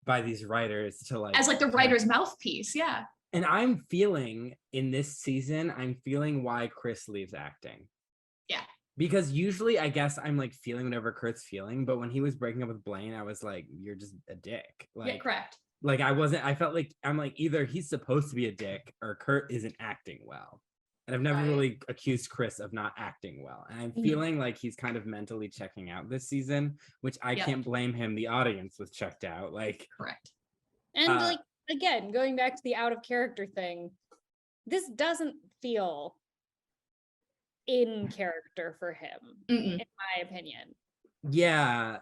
by these writers to like as like the writer's mouthpiece. Yeah. And I'm feeling in this season, I'm feeling why Chris leaves acting. Yeah. Because usually I guess I'm like feeling whatever Kurt's feeling, but when he was breaking up with Blaine, I was like, you're just a dick. Yeah, Like, correct. like I felt like I'm like either he's supposed to be a dick or Kurt isn't acting well. And I've never Right. really accused Chris of not acting well. And I'm feeling like he's kind of mentally checking out this season, which I Yep. can't blame him. The audience was checked out. Like, Correct. And Uh, like again, going back to the out of character thing, this doesn't feel in character for him, Mm-mm. in my opinion. yeah,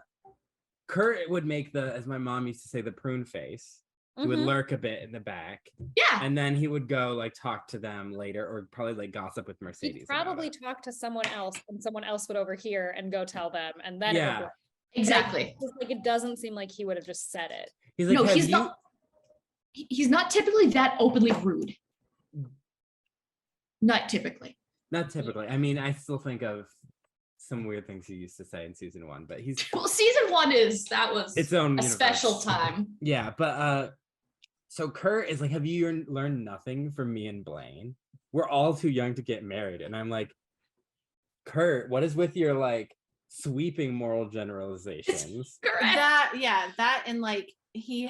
Kurt would make as my mom used to say, the prune face. He would Mhm. lurk a bit in the back. Yeah. And then he would go like talk to them later, or probably like gossip with Mercedes. He'd about probably it. talk to someone else, and someone else would overhear and go tell them, and then it would Yeah. break. Exactly. Just, like, it doesn't seem like he would have just said it. He's like, No, "Have he's you-" not. He's not typically that openly rude. Not typically. Not typically. I mean, I still think of some weird things he used to say in season 1, but he's Well, season 1 that was its own a universe. special time. Yeah, but so Kurt is like, "Have you learned nothing from me and Blaine? We're all too young to get married." And I'm like, Kurt, what is with your like sweeping moral generalizations? Correct. That and like he's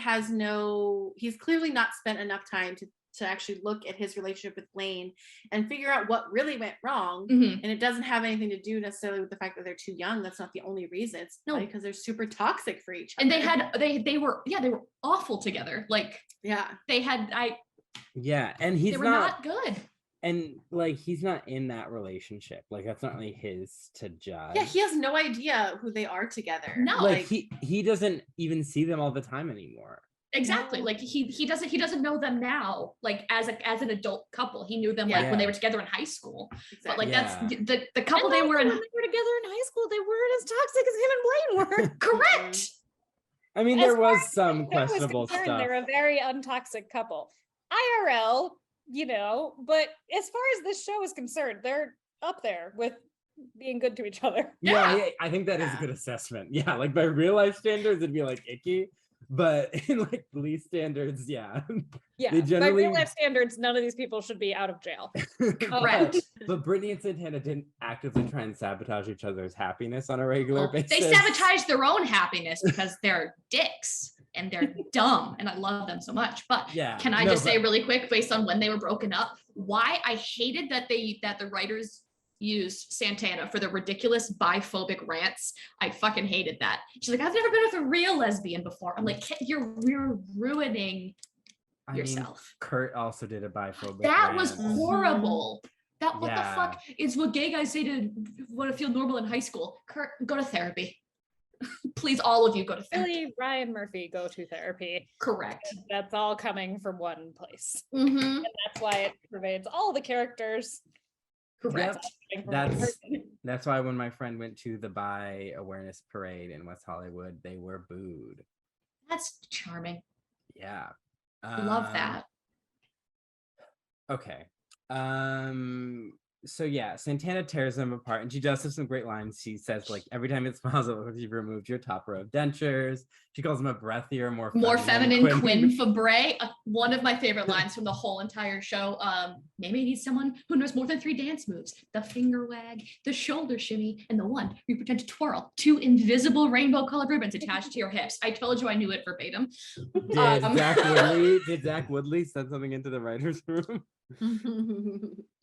clearly not spent enough time to actually look at his relationship with Blaine and figure out what really went wrong. Mhm. And it doesn't have anything to do necessarily with the fact that they're too young. That's not the only reason. It's No. because they're super toxic for each And other. they were awful together. Like Yeah. Yeah, and he's they were not good. and like he's not in that relationship. Like that's not really his to judge. Yeah, he has no idea who they are together. No. Like he doesn't even see them all the time anymore. Exactly. No. Like he doesn't know them now, like as an adult couple. He knew them like when they were together in high school. Exactly. But like Yeah. that's the couple And they also were in. when they were together in high school, they weren't as toxic as him and Blaine were. Correct. I mean, As there far was some That was questionable concerned, stuff. they're a very untoxic couple. IRL, but as far as this show is concerned, they're up there with being good to each other. Yeah, I think that is a good assessment. Yeah, like by real life standards, it'd be like icky, but in like police standards, yeah. Yeah, They by generally- real life standards, none of these people should be out of jail. Correct. But Brittany and Santana didn't actively try and sabotage each other's happiness on a regular basis. They sabotage their own happiness because they're dicks and they're dumb, and I love them so much. But Yeah. can I no, just say but- really quick, based on when they were broken up, why I hated that the writers used Santana for the ridiculous biphobic rants. I fucking hated that. She's like, I've never been with a real lesbian before. I'm like, you're ruining I mean, yourself. Kurt also did a biphobic. That was rant. horrible. That what Yeah. the fuck is what gay guys say to want to feel normal in high school. Kurt, go to therapy. Please, all of you go to therapy. Really, Ryan Murphy, go to therapy. Correct. That's all coming from one place. Mm-hmm. And that's why it pervades all the characters. Correct. Coming from one That's- person. That's why when my friend went to the bi awareness parade in West Hollywood, they were booed. That's charming. Yeah. Love that. Okay. So yeah, Santana tears them apart, and she does have some great lines. She says, like, every time it smiles, it looks like you've removed your top row of dentures. She calls him a breathier, more Feminine Quinn Fabre. One of my favorite lines from the whole entire show. Maybe needs someone who knows more than 3 dance moves: the finger wag, the shoulder shimmy, and the one where you pretend to twirl 2 invisible rainbow-colored ribbons attached to your hips. I told you I knew it verbatim. Did Zach Woodley send something into the writer's room?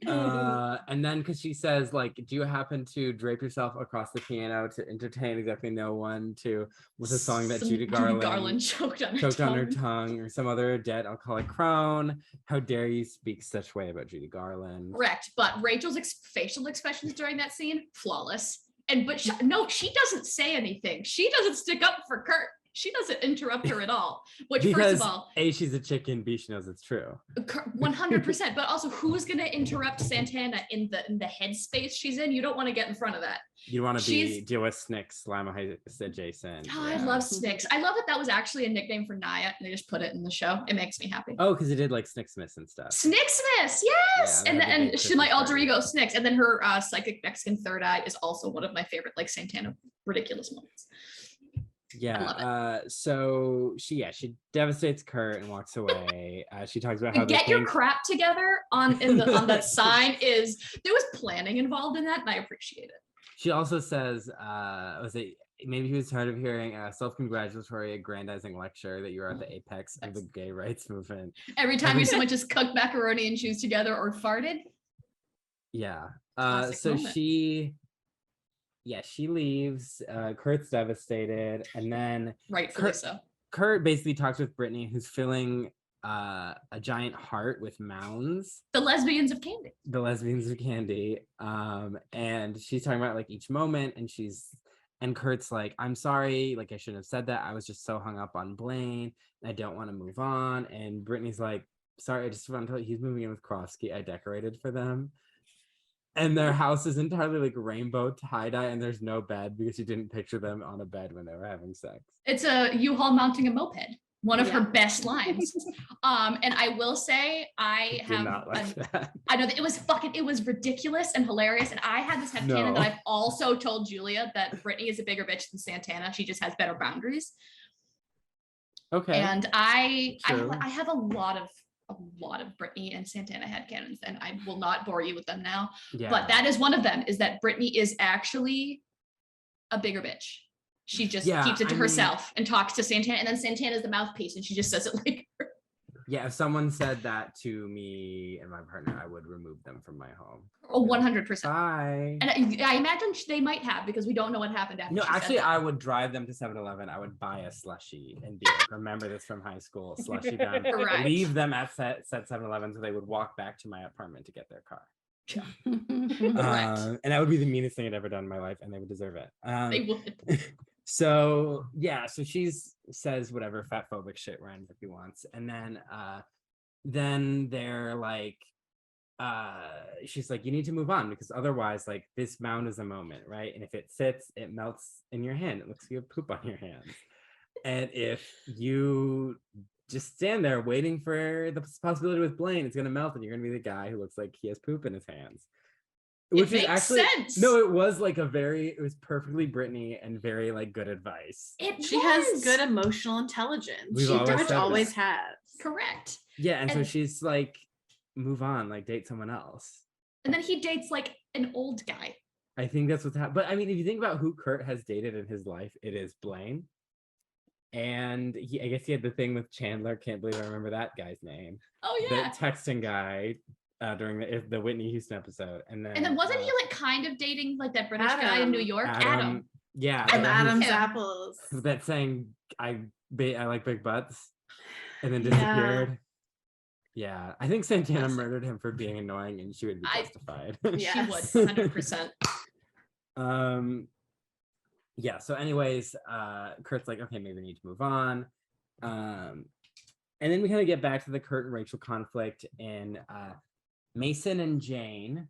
And then because she says, like, do you happen to drape yourself across the piano to entertain exactly no one with a song that Judy Garland choked on her tongue, or some other dead alcoholic crone? How dare you speak such way about Judy Garland? Correct, but Rachel's facial expressions during that scene, flawless. But she doesn't say anything. She doesn't stick up for Kurt. She doesn't interrupt her at all. Which, Because first of all, A, she's a chicken, B, she knows it's true. 100%. But also, who's gonna interrupt Santana in the headspace she's in? You don't want to get in front of that. You want to She's- do a Snicks, Lima adjacent. Oh, I love Snicks. I love that was actually a nickname for Naya, and they just put it in the show. It makes me happy. Oh, because it did like Snicksmith and stuff. Snicksmas, yes. Yeah, and they had the big she's my Christmas alter party. ego Snicks, and then her psychic Mexican third eye is also one of my favorite like Santana ridiculous moments. Yeah. So she devastates Kurt and walks away. She talks about how Get your crap together on that sign there was planning involved in that, and I appreciate it. She also says, maybe he was tired of hearing a self-congratulatory aggrandizing lecture that you are at the apex of the gay rights movement. Every time someone just cooked macaroni and cheese together or farted, Yeah. Classic So moment. she leaves. Kurt's devastated, and then Rightfully so. Kurt basically talks with Brittany, who's filling a giant heart with mounds. The lesbians of candy. The lesbians of candy. And she's talking about like each moment, and Kurt's like, I'm sorry, like I shouldn't have said that. I was just so hung up on Blaine. I don't want to move on. And Brittany's like, sorry, I just want to tell you he's moving in with Krofsky. I decorated for them. And their house is entirely like rainbow tie-dye, and there's no bed because you didn't picture them on a bed when they were having sex. It's a U-Haul mounting a moped. One of her Yeah. best lines. And I will say I Did not like that. I know that it was ridiculous and hilarious. And I had this headcanon that I've also told Julia that Brittany is a bigger bitch than Santana. She just has better boundaries. Okay. And I True. have a lot of Brittany and Santana headcanons, and I will not bore you with them now. Yeah. But that is one of them, is that Brittany is actually a bigger bitch. She just keeps it to herself and talks to Santana, and then Santana's the mouthpiece, and she just says it later. Yeah, if someone said that to me and my partner, I would remove them from my home. Oh, 100%. Bye. And I imagine they might have, because we don't know what happened after. No, she said actually, that. I would drive them to 7-Eleven. I would buy a slushie and be like, remember this from high school, slushie bound. Correct. Leave them at 7-Eleven so they would walk back to my apartment to get their car. Correct. And that would be the meanest thing I'd ever done in my life, and they would deserve it. They would. So she says whatever fat phobic shit Ryan Murphy wants, and then they're like, she's like, you need to move on because otherwise, like, this mound is a moment, right? And if it sits, it melts in your hand. It looks like you have poop on your hands. And if you just stand there waiting for the possibility with Blaine, it's gonna melt, and you're gonna be the guy who looks like he has poop in his hands. Which is actually sense. no, it was perfectly Brittany and very like good advice. She has good emotional intelligence. We've She always pretty much said always this. has. Correct. Yeah, and so And- she's like, move on, like date someone else. And then he dates like an old guy. I think that's what's happening. But I mean, if you think about who Kurt has dated in his life, it is Blaine. And I guess he had the thing with Chandler. Can't believe I remember that guy's name. Oh yeah. The texting guy during the Whitney Houston episode. And then wasn't he like kind of dating like that British guy in Adam. New York? Adam. Yeah. And the guy Adam's him. apples. that saying I like big butts and then Yeah. disappeared. Yeah, I think Santana Classic. murdered him for being annoying, and she would be I- justified. She would, Yes. 100%. Yeah, so anyways, Kurt's like, okay, maybe we need to move on. And then we kind of get back to the Kurt and Rachel conflict, and Mason and Jane,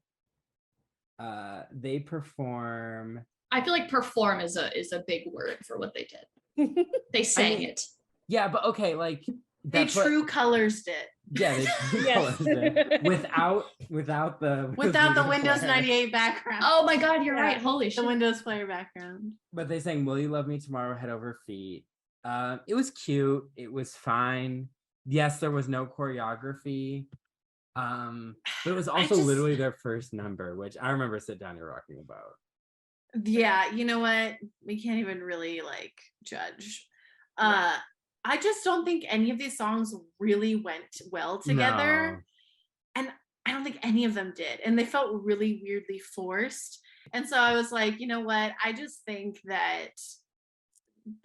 they perform. I feel like perform is a big word for what they did. They sang it. Yeah, but okay, like They that's what- true colors it. yeah, they Yes. colored it. without the Windows player. 98 background. Oh my God, you're Yeah. right. Holy The shit. Windows player background. But they sang "Will You Love Me Tomorrow" head over feet. It was cute. It was fine. Yes, there was no choreography. But it was also just- literally their first number, which I remember Sit Down You're Rocking about. Yeah, you know what? We can't even really like judge. I just don't think any of these songs really went well together. No. And I don't think any of them did. And they felt really weirdly forced. And so I was like, you know what? I just think that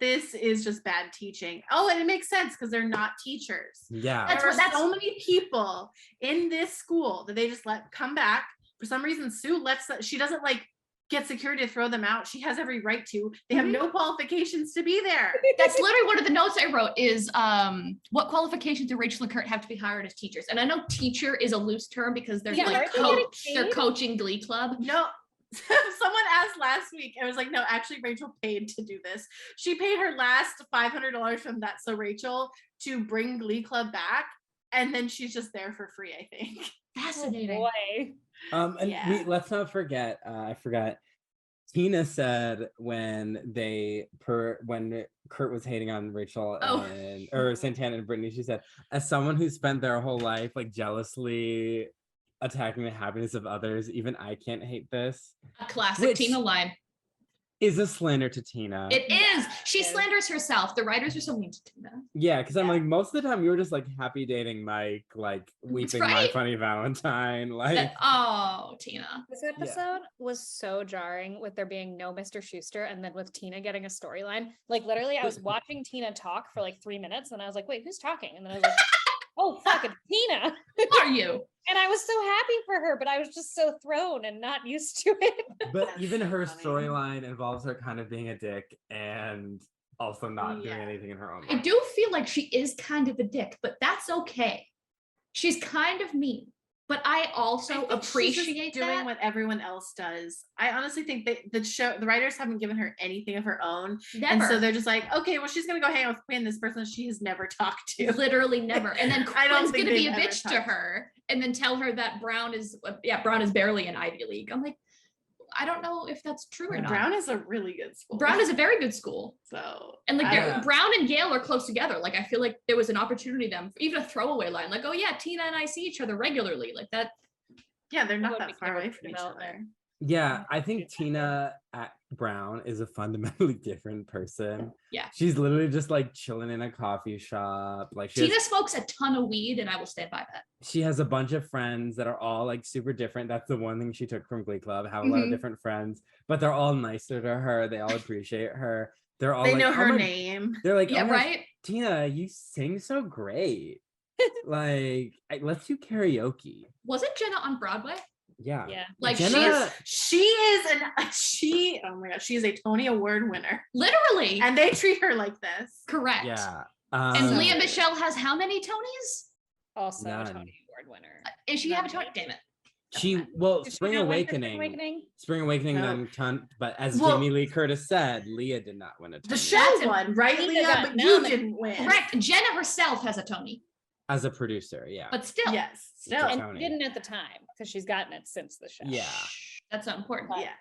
this is just bad teaching. Oh, and it makes sense because they're not teachers. Yeah. That's There what- are so many people in this school that they just let come back. For some reason, Sue she doesn't like get security to throw them out. She has every right to. They have no qualifications to be there. That's literally one of the notes I wrote is what qualifications do Rachel and Kurt have to be hired as teachers? And I know teacher is a loose term because they're Yeah, like aren't they getting they're paid? coaching Glee Club. No, someone asked last week. I was like, no, actually, Rachel paid to do this. She paid her last $500 from That So Rachel to bring Glee Club back, and then she's just there for free, I think. Fascinating. Oh boy. And Yeah. let's not forget, I forgot. Tina said when Kurt was hating on Rachel or Santana and Brittany, she said, as someone who spent their whole life like jealously attacking the happiness of others, even I can't hate this. A classic Which- Tina line. is a slander to Tina. It is. She Yes. slanders herself. The writers are so mean to Tina. Yeah, because I'm Yeah. like, most of the time you were just like happy dating Mike, like weeping my right. funny Valentine. Like, Oh, Tina. This episode was so jarring with there being no Mr. Schuster and then with Tina getting a storyline. Like literally, I was watching Tina talk for like 3 minutes and I was like, wait, who's talking? And then I was like, oh, fuck, it's Tina. Who are you? And I was so happy for her, but I was just so thrown and not used to it. but That's even her funny. storyline involves her kind of being a dick and also not doing Yeah. anything in her own I life. do feel like she is kind of a dick, but that's okay. She's kind of mean, but I also I think she's just appreciate doing that. what everyone else does. I honestly think that the writers haven't given her anything of her own, Never. and so they're just like, okay, well, she's gonna go hang out with Quinn, this person she has never talked to. Literally never. And then I don't Quinn's think gonna be a they've ever bitch to talked. her and then tell her that Brown is barely an Ivy League. I'm like, I don't know if that's true or not. Brown is a really good school. Brown is a very good school. so And like I don't know. Brown and Yale are close together. Like I feel like there was an opportunity then, even a throwaway line, like, oh yeah, Tina and I see each other regularly. Like that. Yeah, they're not Would that be far away character from each development. other. Yeah, I think Tina at Brown is a fundamentally different person. Yeah. She's literally just like chilling in a coffee shop. Like Tina smokes a ton of weed, and I will stand by that. she has a bunch of friends that are all like super different. That's the one thing she took from Glee Club, have a lot of Mhm. different friends, but they're all nicer to her. They all appreciate her. They're all They like, know "Oh her my-" name. They're like, Yeah, "Oh my- right. Tina, you sing so great. Like, let's do karaoke." Wasn't Jenna on Broadway? Yeah. Yeah. Like Jenna- She is oh my god, she is a Tony Award winner. literally And they treat her like this. correct. Yeah. And So- Leah Michelle has how many Tonys? Also a None. Tony Award winner. Is she have a Tony? Damn it. Well, Did she Spring not win for Awakening. Spring Awakening No. done ton, but as Well- Jamie Lee Curtis said, Leah did not win a Tony The show That's a- won, right, Leah Leah? got But you nominated. didn't win. Correct. Jenna herself has a Tony, as a producer. Yeah. but still, Yes, still. a And Tony. she didn't at the time because she's gotten it since the show. Yeah. that's not important. Yeah.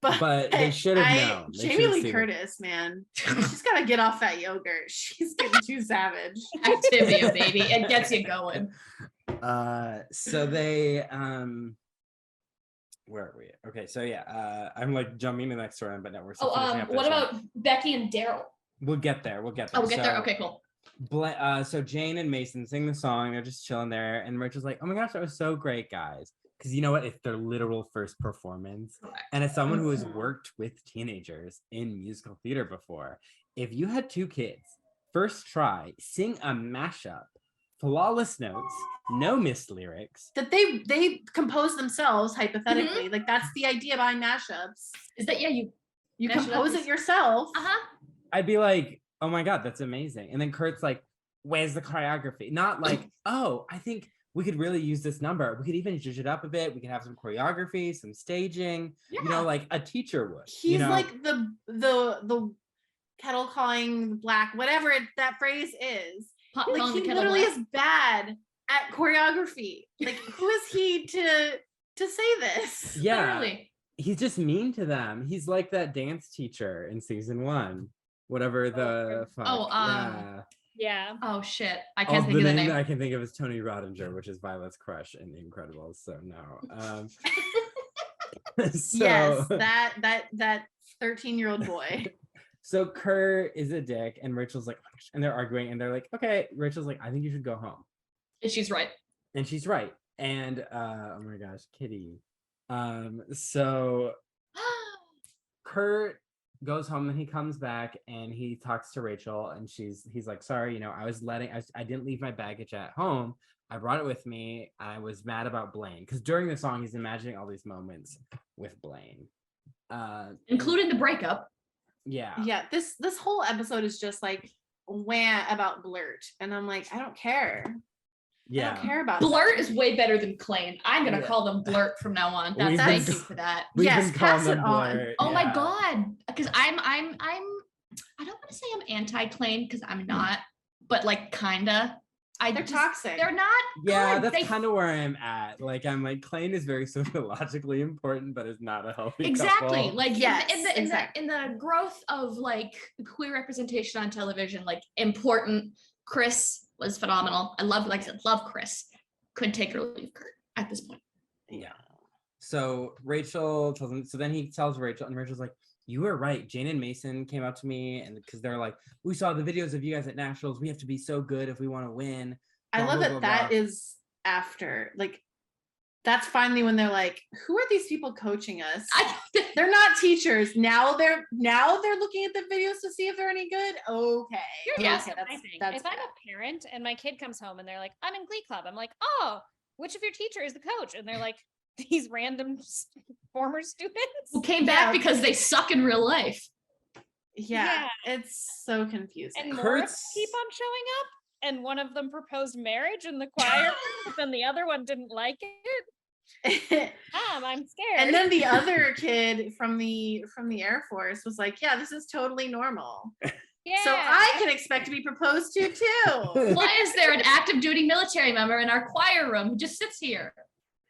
But they should have known. They Jamie should've Lee seen it. Curtis, man. She's got to get off that yogurt. She's getting too savage. Activia, baby. It gets you going. So they where are we? Okay, so yeah, I'm like jumping to the next story, but no, we're still finishing up What this one. about Becky and Daryl? We'll get there. We'll get there. Oh, we'll get there. So- Okay, cool. So Jane and Mason sing the song. They're just chilling there, and Rachel's like, "Oh my gosh, that was so great, guys!" Because you know what? It's their literal first performance, Correct. and as someone who has Mhm. worked with teenagers in musical theater before, if you had two kids, first try, sing a mashup, flawless notes, no missed lyrics. That they compose themselves Mm-hmm. hypothetically. Like that's the idea behind mashups. Is that you? You Mash it up compose is- it yourself. Uh-huh. I'd be like, "Oh my god, that's amazing!" And then Kurt's like, "Where's the choreography?" Not like, "Oh, I think we could really use this number. We could even zhuzh it up a bit. We can have some choreography, some staging. You know, Yeah. like a teacher would." He's you know? like the kettle calling the black, whatever that phrase is. Pot Like calling he the kettle literally black. is bad at choreography. Like who is he to say this? Yeah, Literally. he's just mean to them. He's like that dance teacher in season 1, whatever the fuck. Oh, yeah. Yeah. Oh shit. I Oh, can't think the of the name name. that I can think of is Tony Rodinger, which is Violet's crush in The Incredibles. So no. So, Yes, that 13-year-old boy. So Kurt is a dick, and Rachel's like, and they're arguing, and they're like, okay. Rachel's like, I think you should go home, And she's right. and she's right. And oh my gosh, Kitty. So Kurt goes home, and he comes back, and he talks to Rachel, and he's like, sorry, you know, I didn't leave my baggage at home. I brought it with me. I was mad about Blaine, because during the song, he's imagining all these moments with Blaine, Including the breakup. yeah. Yeah, this whole episode is just like wah about Blurt. And I'm like, I don't care. I Yeah. don't care about Blurt is way better than Klain. I'm gonna Yeah. call them Blurt from now on. That's We've thank been- you for that. We've Yes, been calling pass them it on. Blurt, Oh my yeah. god. Because I don't want to say I'm anti-Klain because I'm not, but like kinda. They're toxic. They're not Yeah, good. that's They- kind of where I'm at. Like, I'm like, Klain is very sociologically important, but is not a healthy Exactly. couple. Like Yes, in the growth of like queer representation on television, like important. Chris was phenomenal. I love Chris. Couldn't take or leave Kurt at this point. Yeah. So Rachel tells him. So then he tells Rachel, and Rachel's like, you were right. Jane and Mason came up to me, and because they're like, we saw the videos of you guys at nationals. We have to be so good if we want to win. I love that that is after, like, that's finally when they're like, who are these people coaching us? They're not teachers. Now they're looking at the videos to see if they're any good. Okay. Yes, okay, If I'm a parent and my kid comes home and they're like, I'm in Glee Club, I'm like, oh, which of your teacher is the coach? And they're like, these random former students who came back because they suck in real life. Yeah, it's so confusing. And more keep on showing up. And one of them proposed marriage in the choir, but then the other one didn't like it. I'm scared. And then the other kid from the Air Force was like, yeah, this is totally normal. Yeah. So I can expect to be proposed to too. Why is there an active duty military member in our choir room who just sits here?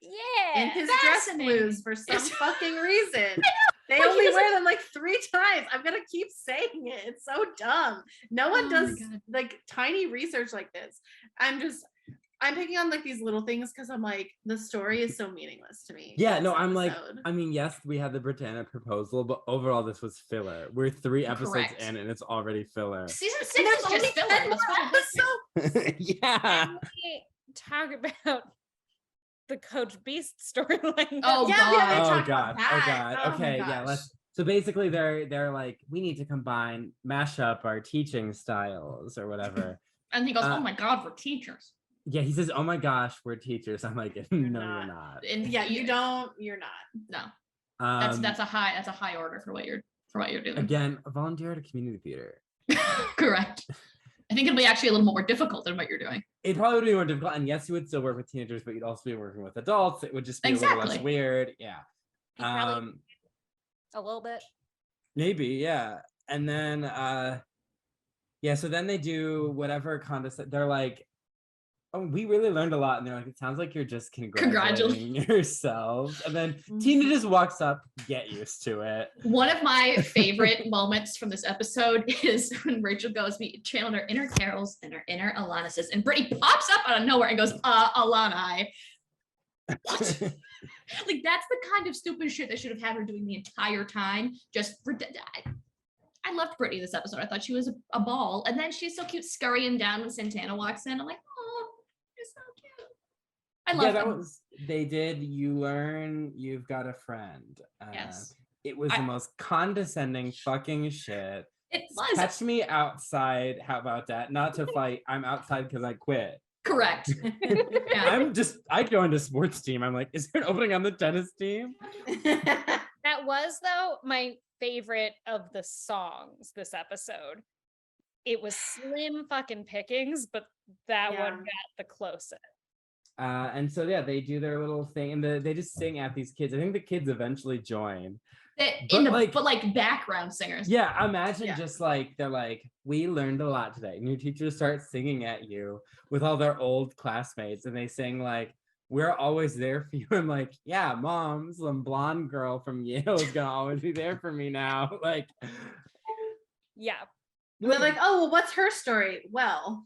Yeah. In his dress blues for some fucking reason. They only wear them like 3 times. I'm gonna keep saying it. It's so dumb. No one does like tiny research like this. I'm picking on like these little things because I'm like, the story is so meaningless to me. Yeah, no, I'm like, I mean, yes, we had the Brittana proposal, but overall this was filler. We're 3 episodes in and it's already filler. Season 6 is just filler. Yeah. And we talk about the Coach Beast storyline. Oh god. Okay, yeah, let's. So basically they're like, we need to combine, mash up our teaching styles or whatever. And he goes, oh my god, we're teachers. Yeah, he says, oh my gosh, we're teachers. I'm like, no, you're not. And yeah, you're not. No. That's a high order for what you're doing. Again, volunteer at a community theater. Correct. I think it'll be actually a little more difficult than what you're doing. It probably would be more difficult. And yes, you would still work with teenagers, but you'd also be working with adults. It would just be a little less weird. Yeah. A little bit. Maybe, yeah. And then so then they do whatever contest. They're like, oh, we really learned a lot. And they're like, it sounds like you're just congratulating yourselves. And then Tina just walks up, get used to it. One of my favorite moments from this episode is when Rachel goes, we channeled our inner Carols and our inner Alanases. And Brittany pops up out of nowhere and goes, Alana. What? Like, that's the kind of stupid shit they should have had her doing the entire time. Just for I loved Brittany this episode. I thought she was a ball. And then she's so cute scurrying down when Santana walks in. I'm like, oh, you're so cute. I love them. They did You Learn You've Got a Friend. Yes. It was the most condescending fucking shit. It was. Catch me outside. How about that? Not to fight. I'm outside because I quit. Correct. Yeah. I joined a sports team. I'm like, is there an opening on the tennis team? That was, though, my favorite of the songs this episode. It was slim fucking pickings, but that one got the closest. And so they do their little thing, and they just sing at these kids. I think the kids eventually join. But background singers. Yeah, imagine just like they're like, we learned a lot today. And your teachers start singing at you with all their old classmates, and they sing like, we're always there for you. I'm like, yeah, mom, some blonde girl from Yale is gonna always be there for me now. Like, yeah. They're like, oh, well, what's her story? Well,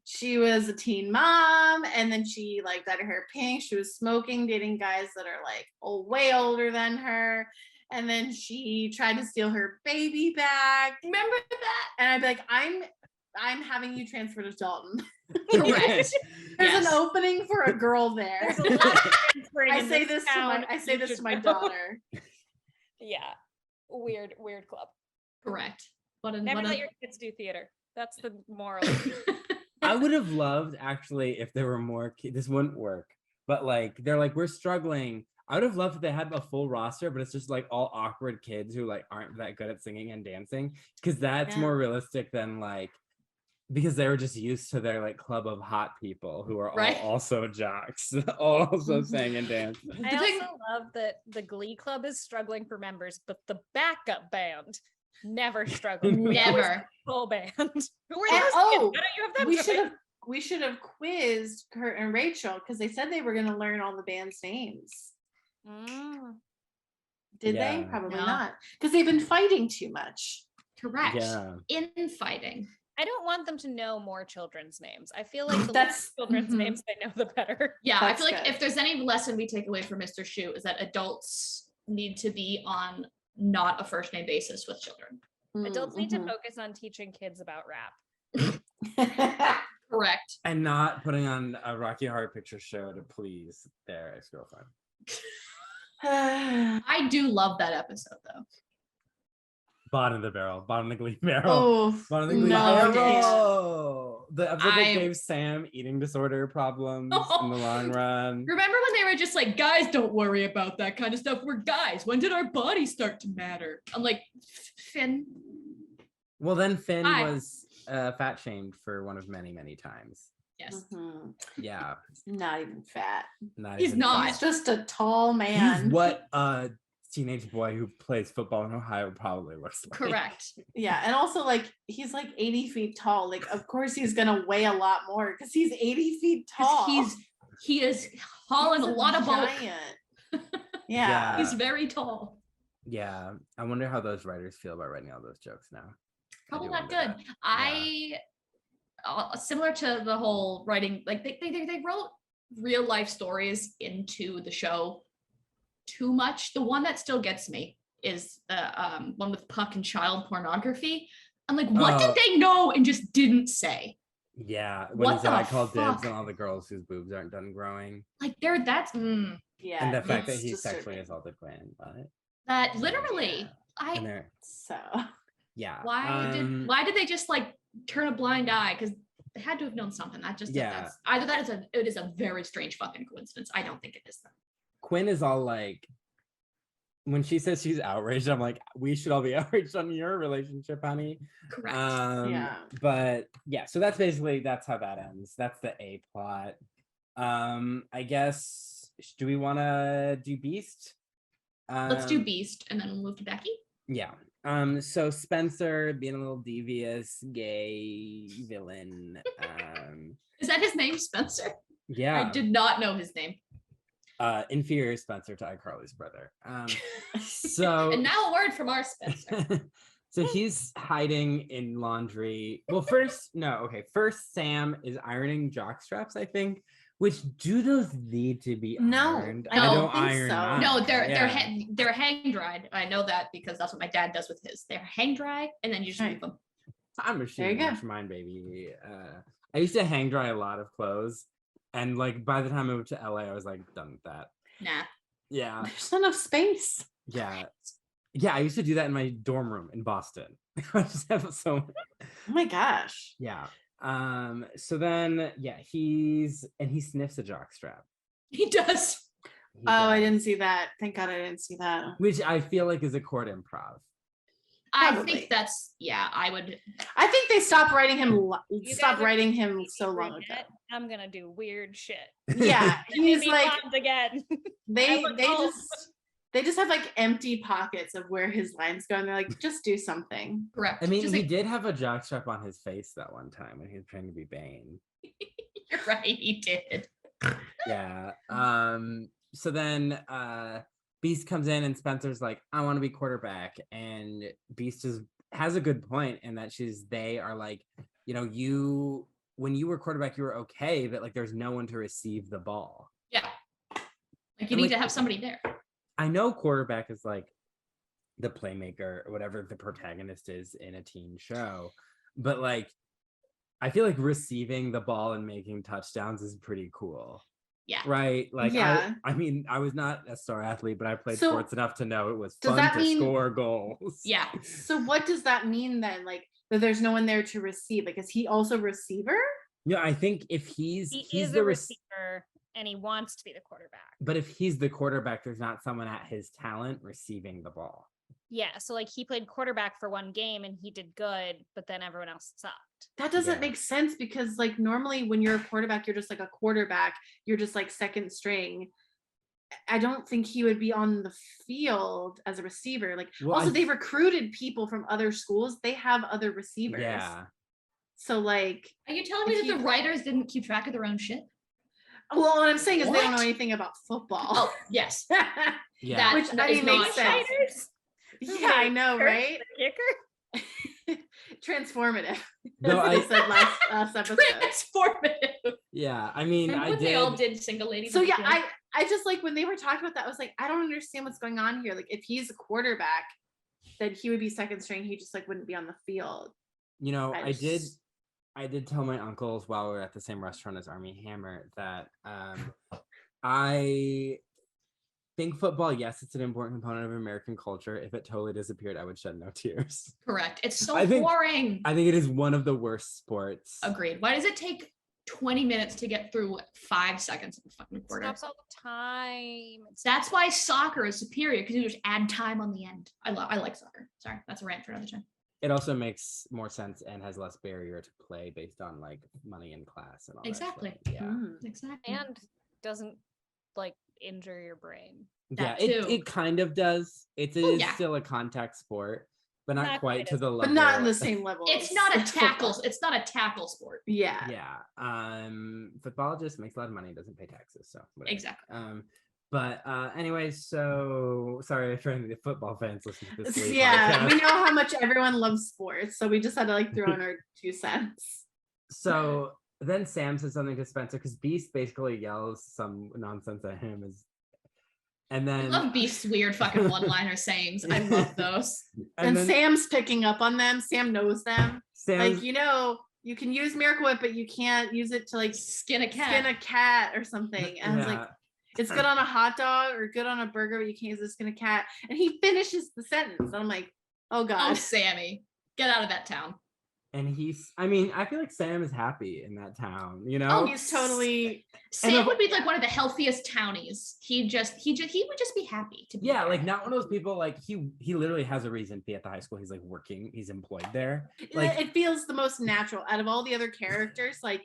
she was a teen mom, and then she like dyed her hair pink. She was smoking, dating guys that are like way older than her. And then she tried to steal her baby back. Remember that? And I'd be like, I'm having you transferred to Dalton. Correct. There's an opening for a girl there. I say this to my daughter. Yeah. Weird club. Correct. Never let your kids do theater. That's the moral. I would have loved actually if there were more kids. This wouldn't work. But like they're like, we're struggling. I would have loved if they had a full roster, but it's just like all awkward kids who like aren't that good at singing and dancing. Because that's more realistic than like, because they were just used to their like club of hot people who are all also jocks, also singing and dancing. I also love that the Glee Club is struggling for members, but the backup band never struggled. Never. Full band. Who are those? Oh, why don't you have them? We should have quizzed Kurt and Rachel because they said they were going to learn all the band's names. Did they? Probably not, because they've been fighting too much. Correct. Yeah. Infighting. I don't want them to know more children's names. I feel like the that's children's names they know the better. Yeah, That's I feel like good. if there's any lesson we take away from Mr. Shoot is that adults need to be on not a first name basis with children. Adults need to focus on teaching kids about rap. Correct. And not putting on a Rocky Horror Picture Show to please their ex-girlfriend. I do love that episode though. Bottom of the barrel, bottom of the Glee barrel. Oh, Bottom of the Glee no, barrel. The episode that I- gave Sam eating disorder problems in the long run. Remember when they were just like, guys, don't worry about that kind of stuff. We're guys. When did our bodies start to matter? I'm like, Finn. Well, then Finn Hi. was fat shamed for one of many, many times. Yes. Yeah. Not even fat. He's even not. He's just a tall man. He's what a teenage boy who plays football in Ohio probably looks like. Correct. Yeah, and also like he's like 80 feet tall. Like, of course he's gonna weigh a lot more because he's 80 feet tall. He is hauling a lot of bulk. giant. Yeah. Yeah. He's very tall. Yeah. I wonder how those writers feel about writing all those jokes now. I Probably do not wonder good. that. I similar to the whole writing, like they wrote real life stories into the show too much. The one that still gets me is the one with Puck and child pornography. I'm like, what did they know and just didn't say? Yeah. When What he said the I call dibs fuck? on all the girls whose boobs aren't done growing. Like that's Yeah. And the fact that it's he sexually disturbing. assaulted Gwen. that literally. And they're So yeah. Why did they just like turn a blind eye? Because they had to have known something. That just Yeah. it is a very strange fucking coincidence. I don't think it is though. Quinn is all like, when she says she's outraged, I'm like, we should all be outraged on your relationship, honey. Correct. Yeah. But yeah, so that's how that ends. That's the A plot. I guess, do we want to do Beast? Let's do Beast and then we'll move to Becky. Yeah. So Spencer being a little devious gay villain. Is that his name, Spencer? Yeah. I did not know his name. Inferior Spencer to iCarly's brother. So And now a word from our Spencer. so he's hiding in laundry. Well, first Sam is ironing jock straps, I think. Which do those need to be No, ironed? I don't think iron so. mine. No, Yeah. they're hang dried. I know that because that's what my dad does with his. They're hang dry and then you just Right. move them. I'm There machine you go. wash mine, baby. I used to hang dry a lot of clothes, and like by the time I moved to LA, I was like done with that. Nah. Yeah, there's not enough space. yeah. I used to do that in my dorm room in Boston. I just have so Oh my gosh. yeah. So then he sniffs a jock strap. He does. He Oh, I does, didn't see that. Thank God I didn't see that. which I feel like is a court improv. I Probably. think that's I would. I think they stopped writing him. You Stopped guys are writing him making so me long ago. forget I'm gonna do weird shit. Yeah, he's Maybe like once again. they would they hope. just have like empty pockets of where his lines go, and they're like, just do something. Correct. I mean, Just he like, did have a jock strap on his face that one time when he was trying to be Bane. you're right. He did. Yeah. So then Beast comes in and Spencer's like, I want to be quarterback. And Beast has a good point in that they are like, when you were quarterback, you were okay, but like there's no one to receive the ball. Yeah. Like you And, need like, to have somebody there. I know quarterback is like the playmaker or whatever the protagonist is in a teen show, but like I feel like receiving the ball and making touchdowns is pretty cool. Yeah. Right. Like Yeah. I mean, I was not a star athlete, but I played So, sports enough to know it was does fun that to mean- score goals. Yeah. So what does that mean then? Like that there's no one there to receive? Like, is he also receiver? Yeah, I think if he's He he's is the a receiver, receiver and he wants to be the quarterback. but if he's the quarterback, there's not someone at his talent receiving the ball. Yeah, so like he played quarterback for one game and he did good, but then everyone else sucked. That doesn't Yeah. make sense because like normally when you're a quarterback, you're just like a quarterback. You're just like second string. I don't think he would be on the field as a receiver. Like Well, also I- they recruited people from other schools. They have other receivers. Yeah. So like, Are you telling me If that you- the writers didn't keep track of their own shit? well, what I'm saying is they don't know What? anything about football. Oh, yes. Yeah. That, Which, that I is mean, not makes sense. Fighters? Yeah, I know, Kirk, right? the kicker? Transformative. No, That's what I- they said last episode. Transformative. Yeah. I mean, Remember I when did they all did single lady? So yeah, I just like when they were talking about that, I was like, I don't understand what's going on here. Like if he's a quarterback, then he would be second string. He just like wouldn't be on the field. You know, I did tell my uncles while we were at the same restaurant as Army Hammer that I think football, yes, it's an important component of American culture. If it totally disappeared, I would shed no tears. Correct. It's so boring. I think it is one of the worst sports. Agreed. Why does it take 20 minutes to get through 5 seconds of the fucking quarter? Stops all the time. That's why soccer is superior, because you just add time on the end. I like soccer. Sorry, that's a rant for another time. It also makes more sense and has less barrier to play based on like money in class and all Exactly. that. Yeah. Exactly. And doesn't like injure your brain. Yeah, it kind of does. It is still a contact sport, but not quite to the level. But not in the same level. It's not a tackle. It's not a tackle sport. Yeah. Yeah. Football just makes a lot of money, doesn't pay taxes. So whatever. Exactly. But anyway, so sorry for any of the football fans listening to this. Yeah, we know how much everyone loves sports, so we just had to like throw in our 2 cents. So then Sam says something to Spencer because Beast basically yells some nonsense at him, and then I love Beast's weird fucking one-liner sayings. I love those. And then Sam's picking up on them. Sam knows them. Like, you know, you can use Miracle Whip, but you can't use it to like skin a cat or something. And I was like, it's good on a hot dog or good on a burger, but you can't use it to skin a cat. And he finishes the sentence. And I'm like, oh God. Oh, Sammy, get out of that town. And I feel like Sam is happy in that town, you know? Oh, he's totally. Sam would be like one of the healthiest townies. He would just be happy to be there. Like not one of those people, like he literally has a reason to be at the high school. He's like working, he's employed there. Like it feels the most natural out of all the other characters. Like,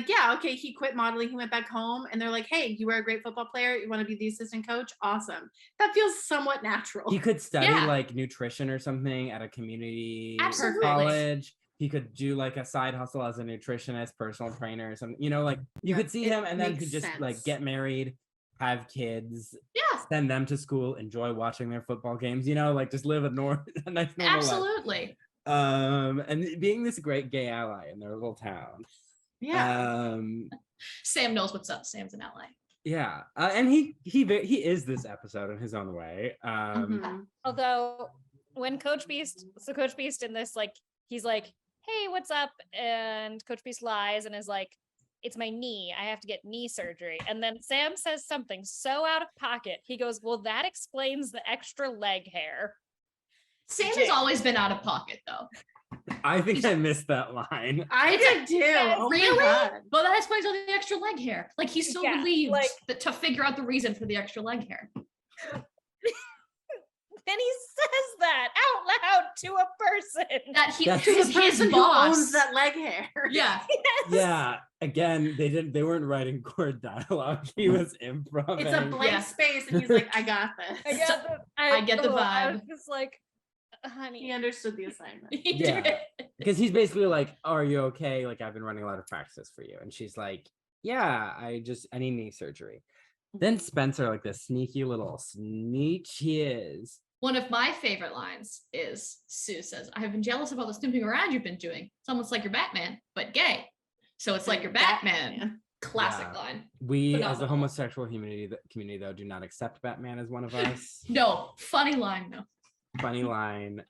yeah, okay, he quit modeling, he went back home, and they're like, hey, you were a great football player, you want to be the assistant coach? Awesome. That feels somewhat natural. He could study like nutrition or something at a community college. He could do like a side hustle as a nutritionist, personal trainer or something, you know, like you could see him and then could just like get married, have kids, send them to school, enjoy watching their football games, you know, like just live a nice normal Absolutely. life. And being this great gay ally in their little town. Yeah. Sam knows what's up. Sam's an ally. Yeah. And he is this episode in his own way. Although when Coach Beast in this, like, he's like, hey, what's up? And Coach Beast lies and is like, it's my knee. I have to get knee surgery. And then Sam says something so out of pocket. He goes, well, that explains the extra leg hair. Sam has always been out of pocket, though. I think I missed that line. I did too. Oh really? My God. Well, that explains all the extra leg hair. Like he's so relieved to figure out the reason for the extra leg hair. Then he says that out loud to a person. That to the person who owns that leg hair. Yeah. Yes. Yeah. Again, they weren't writing chord dialogue. He was improv. It's a blank space, and he's like, I got this. I get the vibe. I was just like, honey. He understood the assignment. Yeah. Because he's basically like, oh, are you okay? Like, I've been running a lot of practices for you. And she's like, yeah, I need knee surgery. Then Spencer, like the sneaky little snitch he is. One of my favorite lines is Sue says, I have been jealous about the snooping around you've been doing. It's almost like you're Batman, but gay. So it's like you're Batman. Classic line. We, as a homosexual community, though, do not accept Batman as one of us. No, funny line, though. Funny line.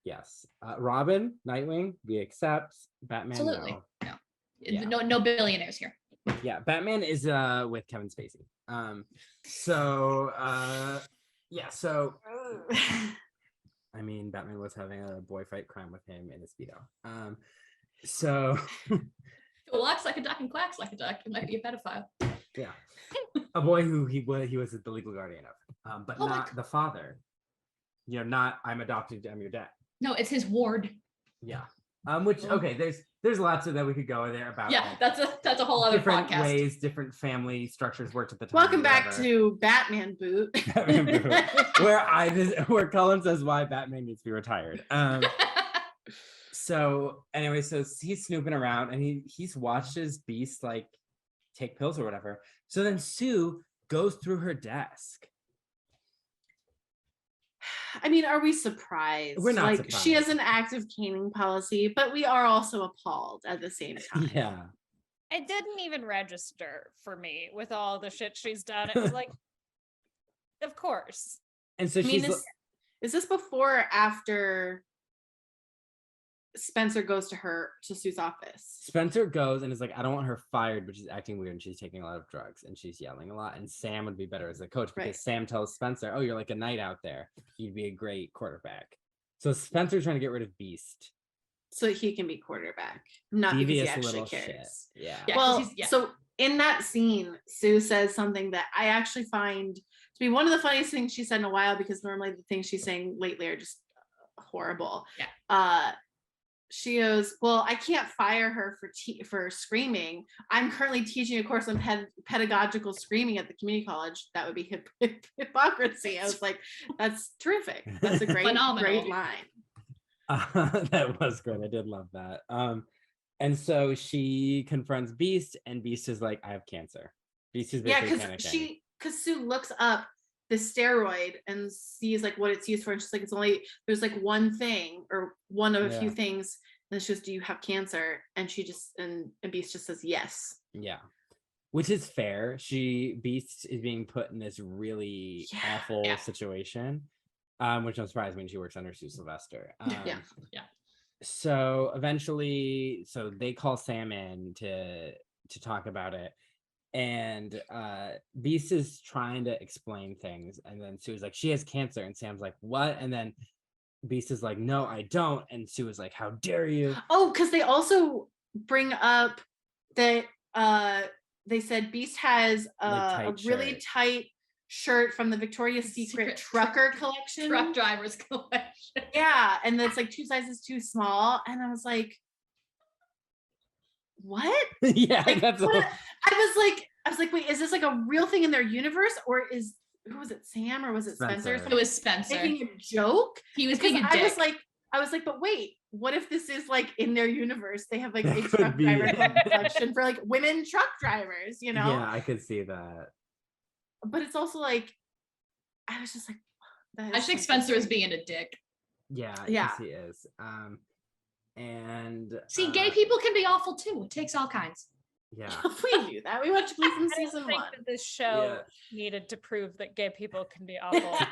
Yes. Robin, Nightwing, we accept. Batman, absolutely. No. Yeah. No billionaires here. Yeah, Batman is with Kevin Spacey. So I mean, Batman was having a boy fight crime with him in a Speedo. So walks like a duck and quacks like a duck. It might be a pedophile. Yeah. A boy who he was the legal guardian of, but not the father. You know, not I'm adopted, I'm your dad. No, it's his ward. Yeah. Which there's lots of that we could go there about. Yeah, that's a whole other different podcast. Ways different family structures worked at the time. Welcome back to Batman Boot. Batman Boot, where Cullen says why Batman needs to be retired. So anyway, so he's snooping around and he's watched his Beast like take pills or whatever. So then Sue goes through her desk. I mean, are we surprised? We're not like surprised. She has an active caning policy, but we are also appalled at the same time. Yeah. it didn't even register for me with all the shit she's done. It was like, of course. And so I mean, she's is this before or after Spencer goes to Sue's office? Spencer goes and is like, I don't want her fired, but she's acting weird and she's taking a lot of drugs and she's yelling a lot. And Sam would be better as a coach because Right. Sam tells Spencer, oh, you're like a knight out there. You'd be a great quarterback. So Spencer's trying to get rid of Beast. So he can be quarterback, not Devious because he little actually shit. cares. Yeah. Yeah, 'cause Well, he's- yeah. so in that scene, Sue says something that I actually find to be one of the funniest things she said in a while, because normally the things she's saying lately are just horrible. Yeah. She goes, well, I can't fire her for screaming. I'm currently teaching a course on pedagogical screaming at the community college. That would be hypocrisy. I was like, that's terrific. That's a great, Phenomenal. great line. That was good. I did love that. And so she confronts Beast, and Beast is like, I have cancer. Beast is Yeah, basically panicking. because Sue looks up the steroid and sees like what it's used for, and she's like, it's only, there's like one thing or one of a few Yeah. things, and it's just, do you have cancer? And she just and Beast just says yes. Yeah. Which is fair. Beast is being put in this really awful Yeah. situation. Which I'm surprised. I mean, she works under Sue Sylvester. Yeah. So eventually, they call Sam in to talk about it. And Beast is trying to explain things, and then Sue's like, she has cancer, and Sam's like, what? And then Beast is like, no, I don't. And Sue is like, how dare you? Oh, because they also bring up that they said Beast has a really shirt. tight shirt from the Victoria's Secret trucker collection. Truck drivers collection. Yeah, and that's like 2 sizes too small. And I was like, what? Yeah, Like, that's what? all. I was like, wait, is this like a real thing in their universe, or who was it, Sam, or was it Spencer? Spencer. It was Spencer. Making a joke? He was Because being a dick. I was like, but wait, what if this is like in their universe? They have like That a could truck be. driver collection for like women truck drivers, you know? Yeah, I could see that. But it's also like, I was just like, that I is think so Spencer is weird. being a dick. Yeah, Yeah. yes, he is. And See, gay people can be awful too. It takes all kinds. Yeah. We knew that. We watched Glee from I didn't season think 1. that this show needed to prove that gay people can be awful.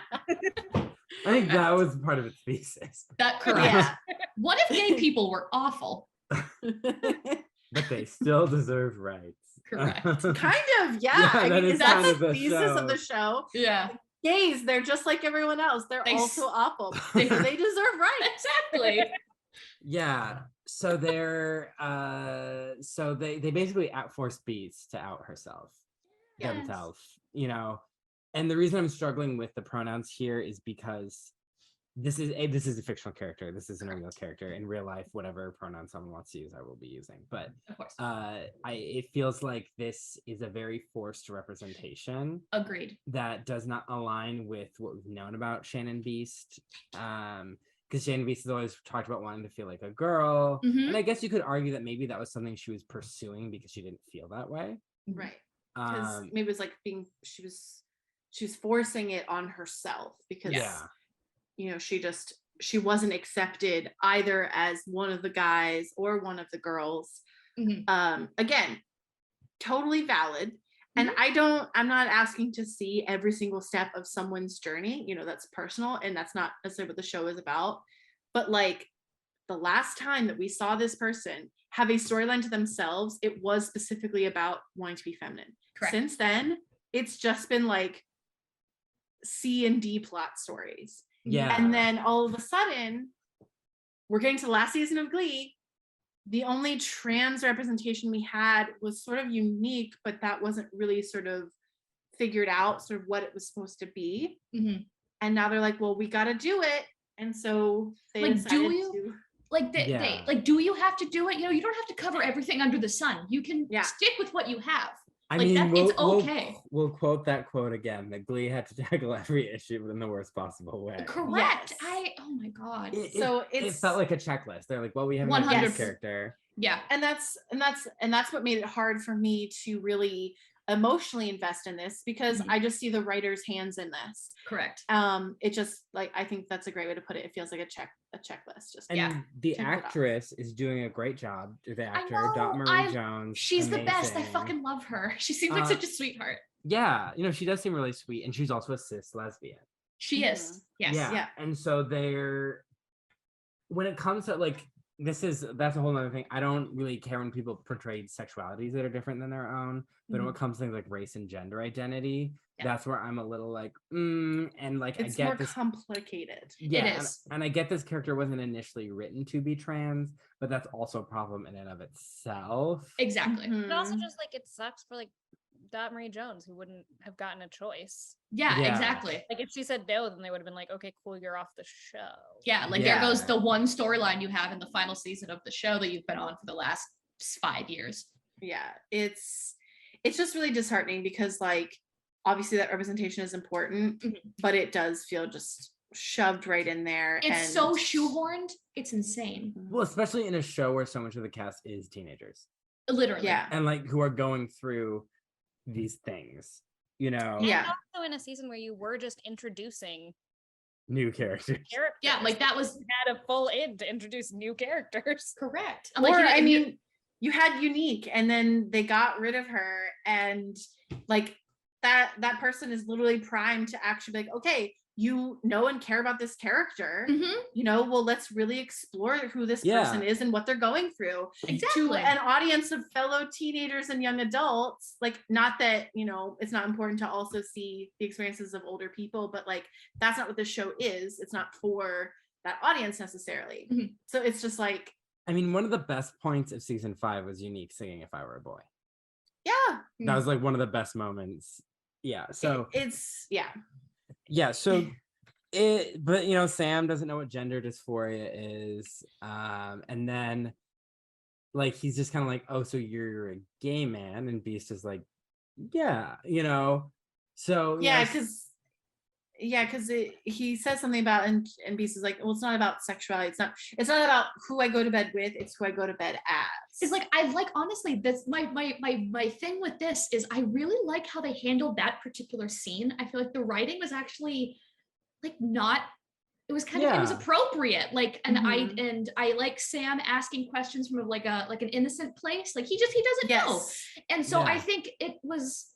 I think that was part of its thesis. That correct. Yeah. What if gay people were awful? But they still deserve rights. Correct. Kind of, yeah. Yeah, I that mean, is that's kind the of the thesis show. of the show. Yeah. Gays, they're just like everyone else. They're They also awful. They- They deserve rights. Exactly. Yeah. So they're they basically force Beast to out herself. Yes. Themselves, you know. And the reason I'm struggling with the pronouns here is because this is a fictional character. This isn't a real character. In real life, whatever pronoun someone wants to use, I will be using. But Of course. it feels like this is a very forced representation Agreed. that does not align with what we've known about Shannon Beast. Because Shannon Beast has always talked about wanting to feel like a girl. Mhm. And I guess you could argue that maybe that was something she was pursuing because she didn't feel that way. Right. Because Um, maybe it was like she was forcing it on herself because yeah. you know, she wasn't accepted either as one of the guys or one of the girls. Mhm. Again, totally valid. And I'm not asking to see every single step of someone's journey. You know, that's personal and that's not necessarily what the show is about. But like the last time that we saw this person have a storyline to themselves, it was specifically about wanting to be feminine. Correct. Since then, it's just been like C and D plot stories. Yeah. And then all of a sudden, we're getting to the last season of Glee. The only trans representation we had was sort of unique, but that wasn't really sort of figured out sort of what it was supposed to be. Mhm. And now they're like, well, we got to do it. And so they Like, do decided you? to. Like they Yeah. like, do you have to do it? You know, you don't have to cover everything under the sun. You can Yeah. stick with what you have. I Like, mean, that- it's okay. We'll quote that quote again, that Glee had to tackle every issue in the worst possible way. Correct. Yes. Oh my God. So it it's felt like a checklist. They're like, well, we have a 100%. character. Yeah. and that's what made it hard for me to really emotionally invest in this because Mhm. I just see the writer's hands in this. Correct. It just like, I think that's a great way to put it. It feels like a checklist. Just And the check it off. actress is doing a great job. The actor, know, Dot Marie Jones. She's the best. I amazing. fucking love her. She seems like such a sweetheart. Yeah, she does seem really sweet, and she's also a cis lesbian. She is. Yes. Yeah. And so when it comes to like, that's a whole other thing. I don't really care when people portray sexualities that are different than their own, but when it comes to things like race and gender identity, that's where I'm a little like, and like It's I get more this complicated. Yeah, It is. and I get this character wasn't initially written to be trans, but that's also a problem in and of itself. Exactly. But also just like it sucks for like Dot Marie Jones, who wouldn't have gotten a choice. Yeah, Yeah. exactly. Like if she said no, then they would have been like, okay, cool, you're off the show. Yeah, like Yeah. there goes the one storyline you have in the final season of the show that you've been on for the last 5 years. Yeah, it's just really disheartening because like obviously that representation is important, but it does feel just shoved right in there. It's so shoehorned. It's insane. Well, especially in a show where so much of the cast is teenagers. Literally. Yeah. And like who are going through these things, Yeah. And also in a season where you were just introducing new characters. Yeah, like that was had a full id to introduce new characters. correct. Or I mean, you had Unique and then they got rid of her and like that person is literally primed to actually be like, okay, you know and care about this character, well, let's really explore who this person is and what they're going through. Exactly. To an audience of fellow teenagers and young adults, like not that, it's not important to also see the experiences of older people, but like that's not what this show is. It's not for that audience necessarily. So it's just like, I mean, one of the best points of season 5 was Unique singing If I Were a Boy. yeah, That was like one of the best moments. Yeah. So so but Sam doesn't know what gender dysphoria is. And then like he's just kind of like, oh, so you're a gay man, and Beast is like, yeah, so because he says something about and Beast is like, well, it's not about sexuality, it's not about who I go to bed with, it's who I go to bed as. It's like I like honestly this my thing with this is I really like how they handled that particular scene. I feel like the writing was actually like not, it was kind of, it was appropriate, like, and I like Sam asking questions from like an innocent place, like he doesn't know, and so I think it was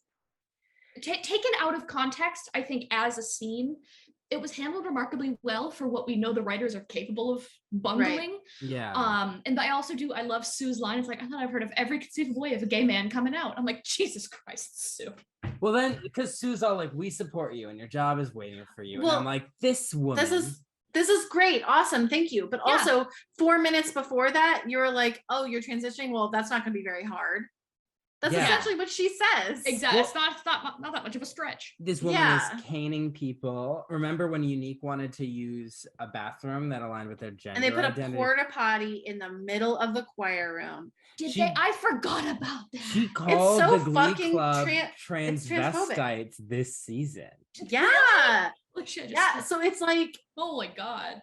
taken out of context. I think as a scene it was handled remarkably well for what we know the writers are capable of bungling. And I love Sue's line. It's like, I thought I've heard of every conceivable way of a gay man coming out. I'm like, Jesus Christ, Sue. Well, then because Sue's all like, we support you and your job is waiting for you. Well, and I'm like, this woman, this is great, awesome, thank you. But also 4 minutes before that you were like, oh, you're transitioning, well, that's not gonna be very hard. That's essentially what she says. Exactly. Well, it's not that much of a stretch. This woman is caning people. Remember when Unique wanted to use a bathroom that aligned with their gender and they put identity? a porta potty in the middle of the choir room. I forgot about that. She called so the Glee fucking Club transvestites this season. Yeah. Yeah. So it's like, oh my God.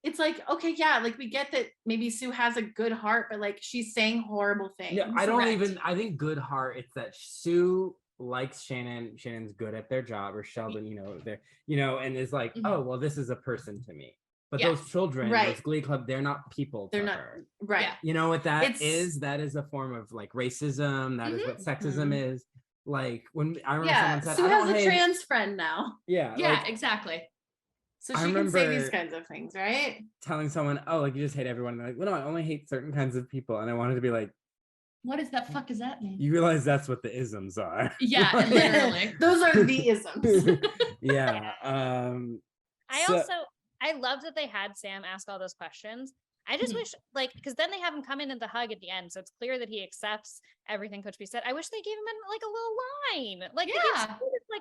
It's like, okay, like we get that maybe Sue has a good heart, but like she's saying horrible things. Yeah, I think good heart, it's that Sue likes Shannon. Shannon's good at their job, or Sheldon, and is like, oh, well, this is a person to me. But those children, those Glee Club, they're not people to her. Right. You know what that is? That is a form of like racism. That is what sexism is. Like when I remember someone said, Sue has a trans friend now. Yeah. Yeah, exactly. So she can say these kinds of things, right? Telling someone, oh, like you just hate everyone. And they're like, well, no, I only hate certain kinds of people. And I wanted to be like, what is that? Fuck does that mean? You realize that's what the isms are. Yeah, literally. Those are the isms. Yeah. I love that they had Sam ask all those questions. I just wish, because then they have him come in at the hug at the end, so it's clear that he accepts everything Coach B said. I wish they gave him a little line, they gave this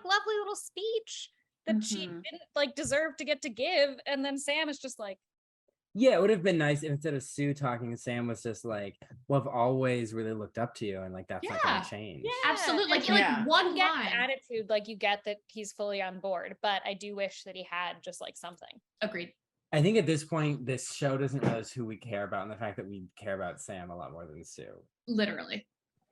lovely little speech that she didn't deserve to get to give, and then Sam is just like, yeah, it would have been nice if instead of Sue talking, Sam was just like, well, I've always really looked up to you, and that's not gonna change. Yeah, absolutely. Like one line attitude, you get that he's fully on board, but I do wish that he had just something. Agreed. I think at this point, this show doesn't realize who we care about, and the fact that we care about Sam a lot more than Sue. Literally.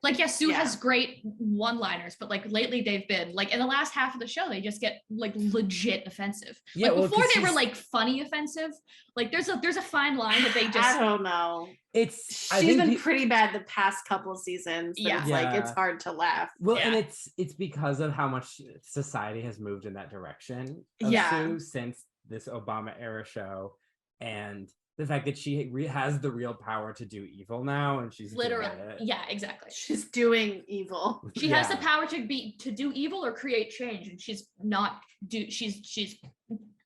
Like, yeah, Sue Yeah. has great one-liners, but like lately they've been like in the last half of the show, they just get like legit offensive. Yeah, like well, before 'cause they were she's- like funny offensive. Like there's a fine line that they I just don't know. It's I She's think been pretty bad the past couple seasons. But Yeah. it's like it's Yeah. hard to laugh. Well, and Yeah. it's because of how much society has moved in that direction of Yeah. Sue since this Obama era show, and the fact that she has the real power to do evil now, and she's literally, doing it. yeah, exactly. She's doing evil. She has the Yeah. power to do evil or create change, and she's not she's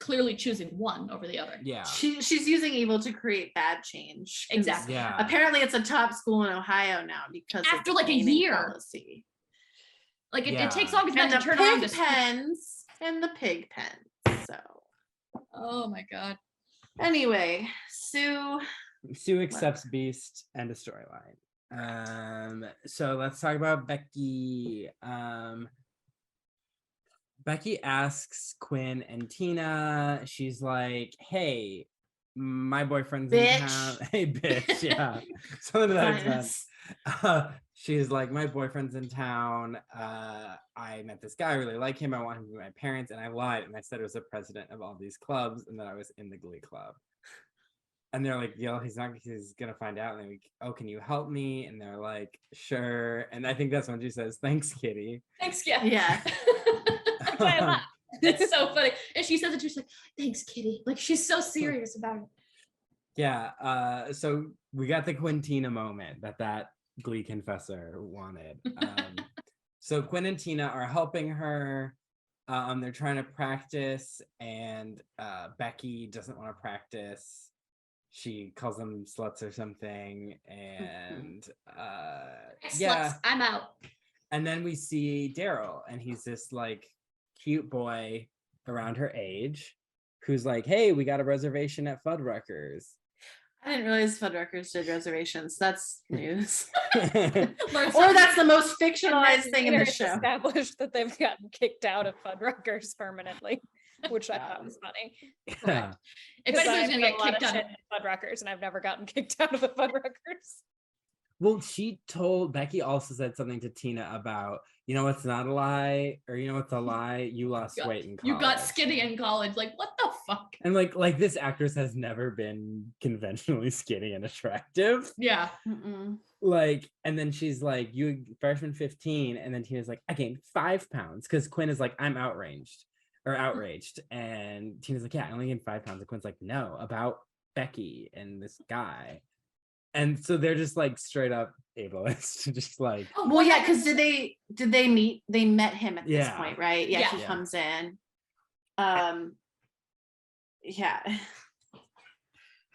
clearly choosing one over the other. Yeah, She's using evil to create bad change. 'Cause Exactly. yeah. Apparently, it's a top school in Ohio now because After, of like, a the naming year. policy. Like it Yeah. takes long as that And to the turn around pig to pens and the pig pens. So Oh my god. anyway, Sue. Sue accepts Beast and a storyline. So let's talk about Becky. Becky asks Quinn and Tina, she's like, hey, my boyfriend's in Bitch. town. Hey, bitch. Yeah. Something to that extent. She's like, my boyfriend's in town. I met this guy, I really like him. I want him to be my parents. And I lied. And I said it was the president of all these clubs and that I was in the Glee Club. And they're like, yo, he's gonna find out. And they're like, oh, can you help me? And they're like, sure. And I think that's when she says, thanks, Kitty. Thanks, yeah. Yeah. That's why I laugh. It's so funny. And she says it, she's like, thanks, Kitty. Like she's so serious about it. Yeah. So we got the Quintina moment that Glee confessor wanted. So Quinn and Tina are helping her. They're trying to practice, and Becky doesn't want to practice. She calls them sluts or something, and yeah. Sluts, I'm out. And then we see Daryl, and he's this like cute boy around her age who's like, hey, we got a reservation at Fuddruckers. I didn't realize Fuddruckers did reservations. That's news. Learn Or something. that's the most And fictionalized then thing in the later it's show. established that they've gotten kicked out of Fuddruckers permanently, which I thought was funny. Yeah. If Because anybody's I've gonna done get a lot kicked of out, shit in Fuddruckers, and I've never gotten kicked out of the Fuddruckers. Well, she told Becky also said something to Tina about, you know what's not a lie, or you know what's a lie, you lost weight in college. you got skinny in college. Like, what the fuck? And like this actress has never been conventionally skinny and attractive. Yeah. Mm-mm. Like, and then she's like, you freshman 15, and then Tina's like, I gained 5 pounds, because Quinn is like, I'm outraged. And Tina's like, yeah, I only gained 5 pounds. And Quinn's like, no, about Becky and this guy. And so they're just like straight up ableist, just like, Oh, Well, yeah, because did they meet? They met him at this Yeah. point, right? Yeah, Yeah. he Yeah. comes in. Yeah.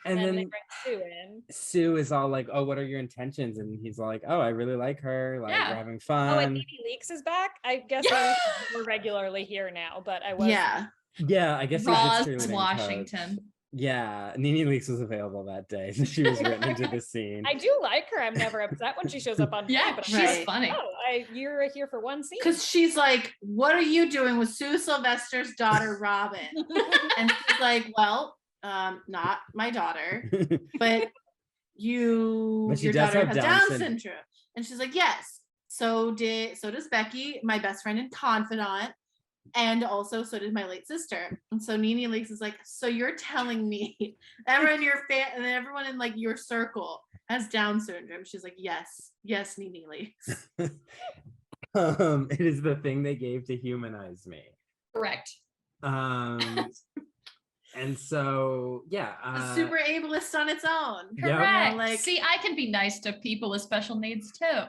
and then then they bring Sue in. Sue is all like, oh, what are your intentions? And he's like, oh, I really like her. Like, Yeah. we're having Oh, and fun. Nene Leakes is back. I guess Yeah. I was more regularly here now, but I was. Yeah. Yeah, I guess Roz, it was just cheerleading Washington. coach. Yeah, Nene Leakes was available that day. So she was written into the scene. I do like her. I'm never upset when she shows up on. Yeah, TV, but I'm she's Right. funny. oh, you're here for one scene. Because she's like, what are you doing with Sue Sylvester's daughter, Robin? And she's like, well, not my daughter, but But she your does daughter have has Down Down syndrome. syndrome. And she's like, yes. So does Becky, my best friend and confidant. And also so did my late sister. And so Nene Leakes is like, so you're telling me everyone in your and everyone in like your circle has Down syndrome. She's like, yes, Nene Leakes. It is the thing they gave to humanize me. Correct. And so yeah, Super ableist on its own. Yep. Correct. like- See, I can be nice to people with special needs too.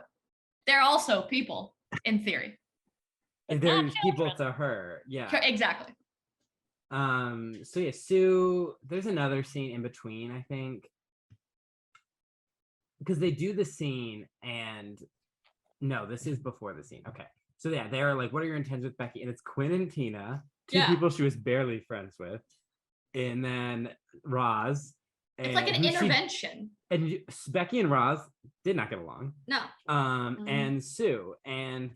They're also people, in theory. But they're not people children. to her. Yeah. Exactly. So yeah, Sue, there's another scene in between, I think. Because they do the scene and no, this is before the scene. Okay. So yeah, they're like, what are your intentions with Becky? And it's Quinn and Tina, two Yeah. people she was barely friends with. And then Roz. It's like an who she- intervention. and Becky and Roz did not get along. No. And Sue. And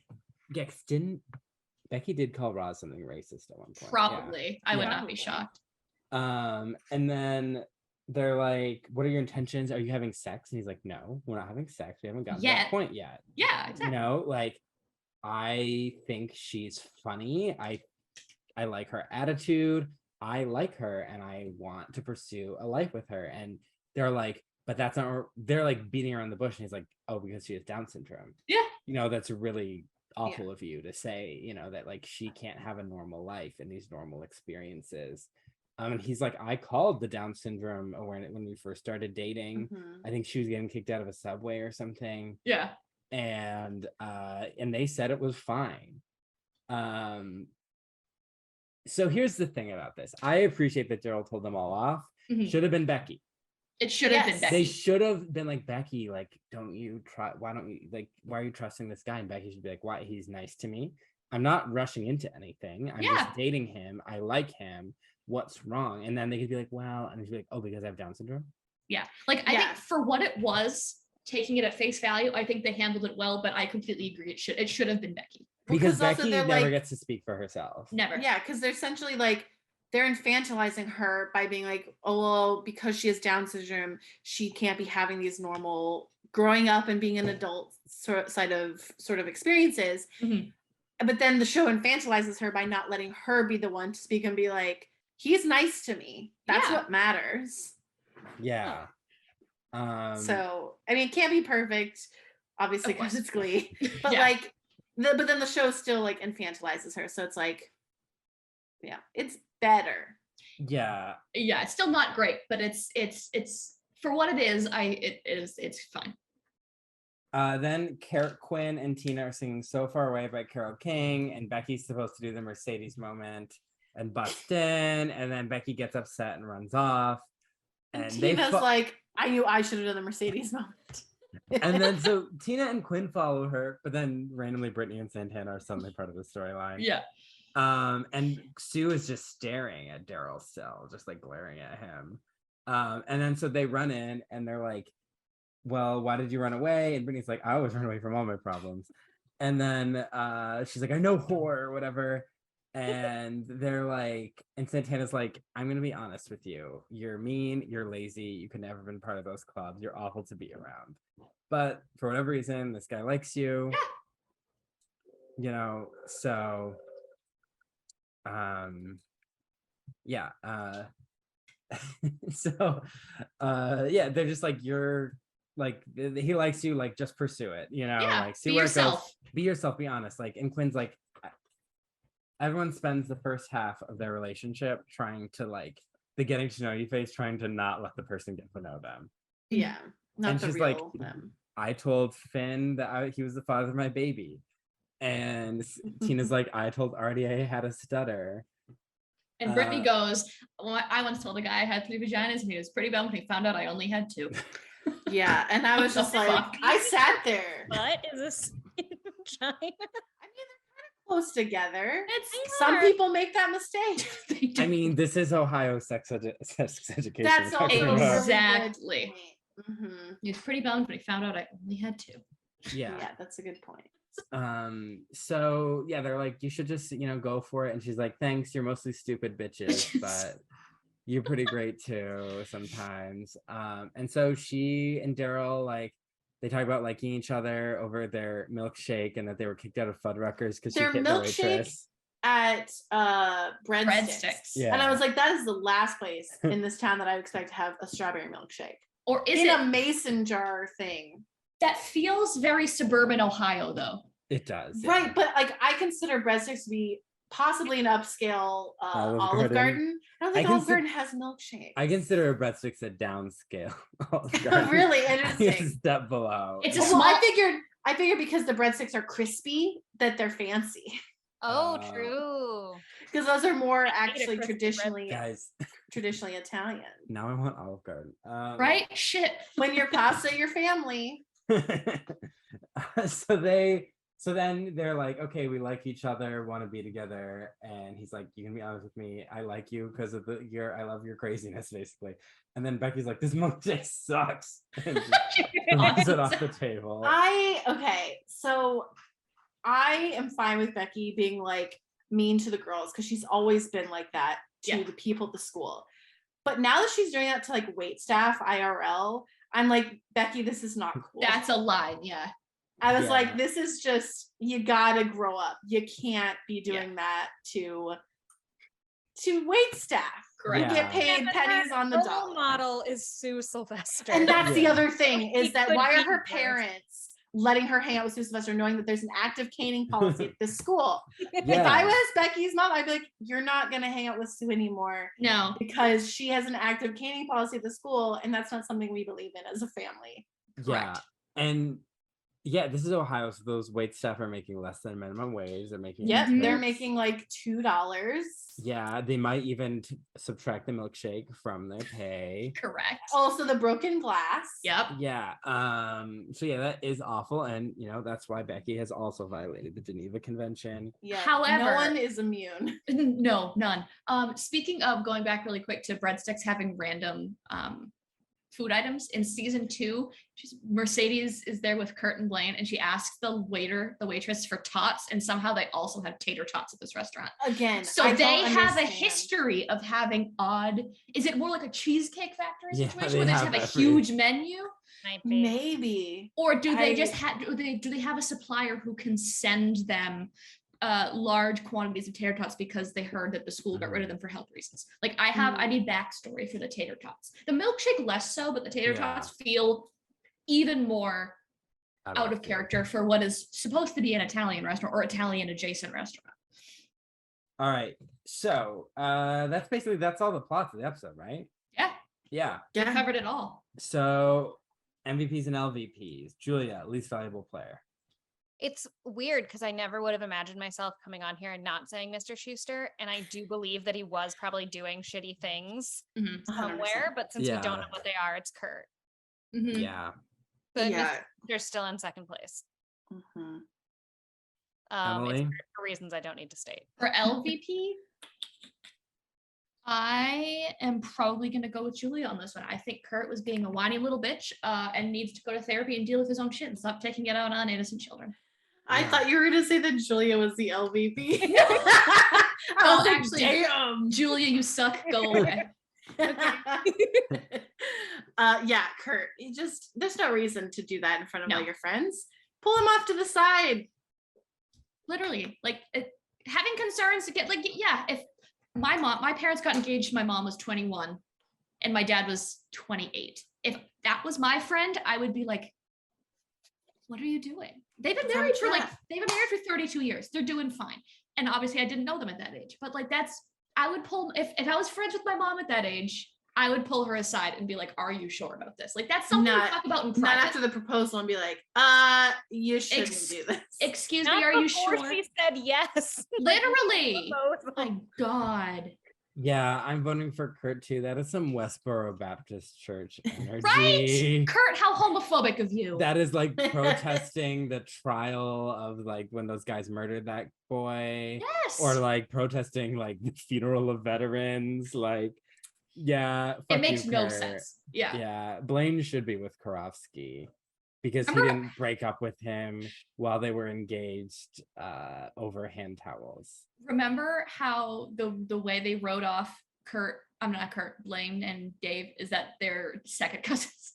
yeah, 'cause Becky did call Roz something racist at one point. Yeah. Probably. I would Yeah. not be shocked. And then they're like, what are your intentions? Are you having sex? And he's like, no, we're not having sex. We haven't gotten to that point yet. Yeah, exactly. You know, like, I think she's funny. I like her attitude. I like her and I want to pursue a life with her. And they're like, but that's not, they're like beating around the bush. And he's like, oh, because she has Down syndrome. Yeah. You know, that's really awful of you to say, you know, that like she can't have a normal life and these normal experiences. And he's like, I called the Down syndrome when we first started dating. I think she was getting kicked out of a subway or something. Yeah. And they said it was fine. So here's the thing about this. I appreciate that Daryl told them all off. Should have been Becky. It should have been Becky. They should have been like, Becky, like, don't you try, why don't you, like, why are you trusting this guy? And Becky should be like, why? He's nice to me. I'm not rushing into anything. I'm just dating him. I like him. What's wrong? And then they could be like, well, and she'd be like, oh, because I have Down syndrome. Yeah. Like, I think for what it was, taking it at face value, I think they handled it well, but I completely agree. It should have been Becky. Because Becky never gets to speak for herself. Never. Yeah, because they're essentially like, they're infantilizing her by being like, oh, well, because she has Down syndrome, she can't be having these normal growing up and being an adult sort of experiences. But then the show infantilizes her by not letting her be the one to speak and be like, he's nice to me. That's what matters. Yeah. So, I mean, it can't be perfect, obviously, because it's Glee. But like, but then the show still like infantilizes her. So it's like, yeah, it's better. Yeah. Yeah, it's still not great, but it's for what it is, it's fine. Then Quinn and Tina are singing So Far Away by Carole King, and Becky's supposed to do the Mercedes moment and bust in, and then Becky gets upset and runs off. And Tina's like, I knew I should have done the Mercedes moment. And then so Tina and Quinn follow her, but then randomly Brittany and Santana are suddenly part of the storyline. Yeah. And Sue is just staring at Daryl still, just like glaring at him. And then so they run in and they're like, well, why did you run away? And Brittany's like, I always run away from all my problems. And then she's like, I know, whore, or whatever. And they're like, and Santana's like, I'm gonna be honest with you. You're mean, you're lazy, you could never been part of those clubs, you're awful to be around. But for whatever reason, this guy likes you. You know, so yeah. So they're just like, you're like, he likes you, like, just pursue it, you know, like, see where it goes. Be yourself, be honest. Like, and Quinn's like, everyone spends the first half of their relationship trying to, like, the getting to know you phase, trying to not let the person get to know them. Yeah, not and the she's real like, them. I told Finn that he was the father of my baby, and Tina's like, I told Artie I had a stutter. And Brittany goes, well, I once told a guy I had 3 vaginas, and he was pretty bummed when he found out I only had 2. Yeah, and I was just like, I sat there. What is this vagina? I mean, they're kind of close together. Some people make that mistake. I mean, this is Ohio sex education. That's all exactly. He was pretty bummed when he found out I only had 2. Yeah, that's a good point. So yeah, they're like, you should just, you know, go for it. And she's like, thanks, you're mostly stupid bitches, but you're pretty great too sometimes. And so she and Daryl, like, they talk about liking each other over their milkshake and that they were kicked out of Fuddruckers because she hit the waitress at breadsticks. Yeah. And I was like, that is the last place in this town that I would expect to have a strawberry milkshake. Or is in it a mason jar thing? That feels very suburban Ohio, though. It does, yeah. Right? But like, I consider breadsticks to be possibly an upscale Olive Garden. I don't think Olive Garden has milkshake. I consider a breadsticks a downscale. Really interesting. It's a step below. It's a small. I figured because the breadsticks are crispy that they're fancy. Oh, true. Because those are more actually traditionally Italian. Now I want Olive Garden. Right? Shit. When you're pasta, your family. So then they're like, okay, we like each other, want to be together. And he's like, you can be honest with me. I like you because of I love your craziness, basically. And then Becky's like, this milkshake sucks. And throws it off the table. So I am fine with Becky being like mean to the girls because she's always been like that to the people at the school. But now that she's doing that to like wait staff IRL, I'm like, Becky, this is not cool. That's a line, yeah. I was like, this is just, you gotta grow up. You can't be doing that to wait staff. Correct. Who get paid pennies on the role dollar. model is Sue Sylvester. And that's the other thing, is that could why be are her worse. parents letting her hang out with Sue Sylvester, knowing that there's an active caning policy at this school? If Yeah. I was Becky's mom, I'd be like, you're not gonna hang out with Sue anymore No. because she has an active caning policy at the school, and that's not something we believe in as a family. Correct. And yeah, this is Ohio, so those wait staff are making less than minimum wage. They're making Yep, Mhm. they're making like $2. Yeah, they might even subtract the milkshake from their pay. Correct. Also the broken glass. Yep. Yeah. So yeah, that is awful, and that's why Becky has also violated the Geneva Convention. Yeah. However- no one is immune. No, none. Speaking of going back really quick to breadsticks having random food items in season 2, Mercedes is there with Kurt and Blaine, and she asks the waitress for tots, and somehow they also have tater tots at this restaurant. Again, So I they don't have a understand. history of having odd. Is it more like a Cheesecake Factory Yeah, situation they where they just have have a every- huge menu, Might be. Maybe. or do they I- just have? Do they have a supplier who can send them large quantities of tater tots because they heard that the school got rid of them for health reasons? Like I need backstory for the tater tots. The milkshake less so, but the tater Yeah. tots feel even more out of character for what is supposed to be an Italian restaurant or Italian adjacent restaurant. All right. So that's all the plots of the episode, right? Yeah, Yeah. Yeah. covered it all. So MVPs and LVPs. Julia, least valuable player. It's weird because I never would have imagined myself coming on here and not saying Mr. Schuster. And I do believe that he was probably doing shitty things Mhm. somewhere, but since we don't know Yeah. what they are, it's Kurt. Mhm. Yeah. But Yeah. they're still in second place. Mhm. It's Emily. for reasons I don't need to state. For LVP, I am probably going to go with Julia on this one. I think Kurt was being a whiny little bitch and needs to go to therapy and deal with his own shit and stop taking it out on innocent children. I Yeah. thought you were gonna say that Julia was the LVP. No, I was like, actually, damn. Julia, you suck. Go away. Yeah, Kurt. There's no reason to do that in front of No. all your friends. Pull him off to the side. Literally, like having concerns to get if my parents got engaged, my mom was 21 and my dad was 28. If that was my friend, I would be like, what are you doing? They've been It's on married for track. 32 years. They're doing fine. And obviously I didn't know them at that age, but like I would pull, if I was friends with my mom at that age, I would pull her aside and be like, are you sure about this? Like that's something we Not- talk about in Not private. after the proposal and be like, you shouldn't do this. Excuse me, Not are you before sure? she said yes. Literally. Both. My God. Yeah, I'm voting for Kurt too. That is some Westboro Baptist Church energy. Right? Kurt, how homophobic of you. That is like protesting the trial of like when those guys murdered that boy. Yes. Or like protesting like the funeral of veterans. Like, yeah. It fuck makes you, no Kurt. sense. Yeah. Yeah, Blaine should be with Karofsky because he Remember- didn't break up with him while they were engaged over hand towels. Remember how the way they wrote off Blaine and Dave is that they're second cousins.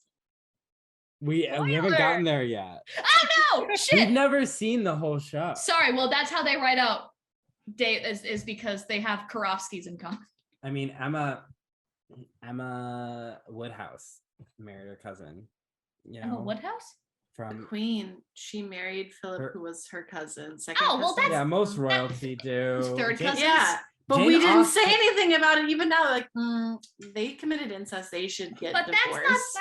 We haven't Spoiler! gotten there yet. Oh no! We've Shit. never seen the whole show. Sorry. Well, that's how they write out Dave is because they have Karofskys in common. I mean, Emma Woodhouse married her cousin. You know, Emma Woodhouse? The from queen, she married Philip, Her- who was her cousin. Second Oh, well, cousin. yeah, most royalty do. Third Jane- cousin. Yeah, but Jane we didn't say Austen- anything about it. Even now, like they committed incest. They should get But divorced.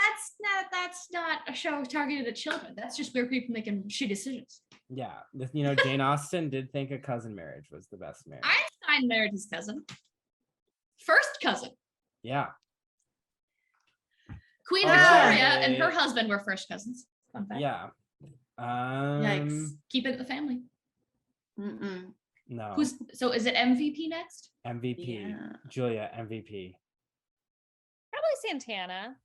that's not a show targeted at children. That's just weird people making shitty decisions. Yeah, Jane Austen did think a cousin marriage was the best marriage. Einstein married his cousin. First cousin. Yeah. Queen All Victoria and her right. husband were first cousins. Fun fact. Yeah. Yikes. Keep it in the family. Mm-mm. No. So is it MVP next? MVP? Yeah. Julia, MVP. Probably Santana.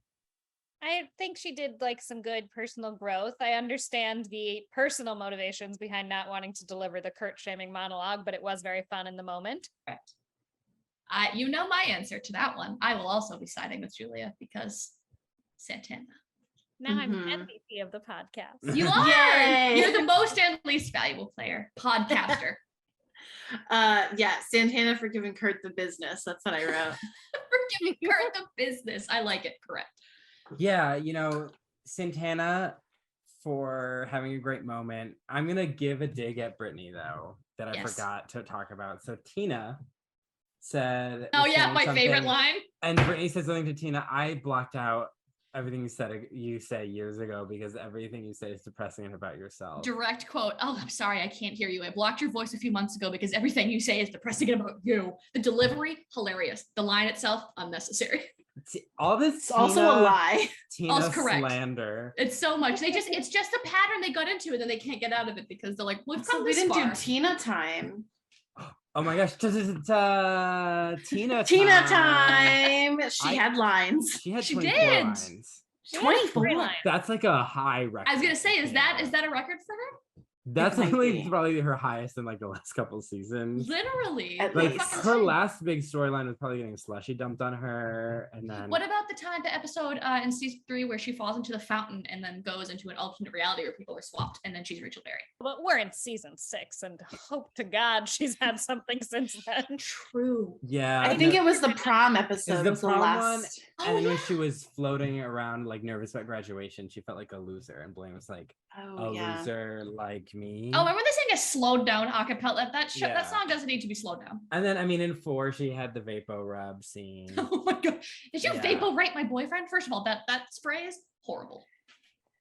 I think she did like some good personal growth. I understand the personal motivations behind not wanting to deliver the Kurt shaming monologue, but it was very fun in the moment. Correct. You know my answer to that one. I will also be siding with Julia because Santana. Now I'm MVP of the podcast. You are. Yay. You're the most and least valuable player. Podcaster. Yeah, Santana for giving Kurt the business. That's what I wrote. For giving Kurt the business. I like it. Correct. Yeah, Santana for having a great moment. I'm gonna give a dig at Brittany though that I forgot to talk about. So Tina said, "Oh yeah, my favorite line." And Brittany said something to Tina. I blocked out everything you say years ago because everything you say is depressing about yourself. Direct quote. Oh, I'm sorry, I can't hear you. I blocked your voice a few months ago because everything you say is depressing about you. The delivery, hilarious. The line itself, unnecessary. All this It's also a lie. Tina slander. It's so much. It's just a pattern they got into and then they can't get out of it because they're like, we've come this far. We didn't do Tina time. Oh my gosh, Tina time. She had lines. She had 24 did. lines. 24. That's like a high record. I was gonna say, is that a record for her? That's probably her highest in like the last couple of seasons. Literally. Like her last big storyline was probably getting slushy dumped on her. And then what about the episode in season 3 where she falls into the fountain and then goes into an alternate reality where people are swapped and then she's Rachel Berry? But we're in season 6 and hope to God she's had something since then. True. Yeah. I think it was the prom episode. The prom one. And Oh, when she was floating around like nervous about graduation, she felt like a loser. And Blaine was like, loser like me. Oh, remember they sang a slowed down acapella? That song doesn't need to be slowed down. And then in 4 she had the Vapo rub scene. Oh my god. Did you Vapo rape my boyfriend? First of all, that spray is horrible.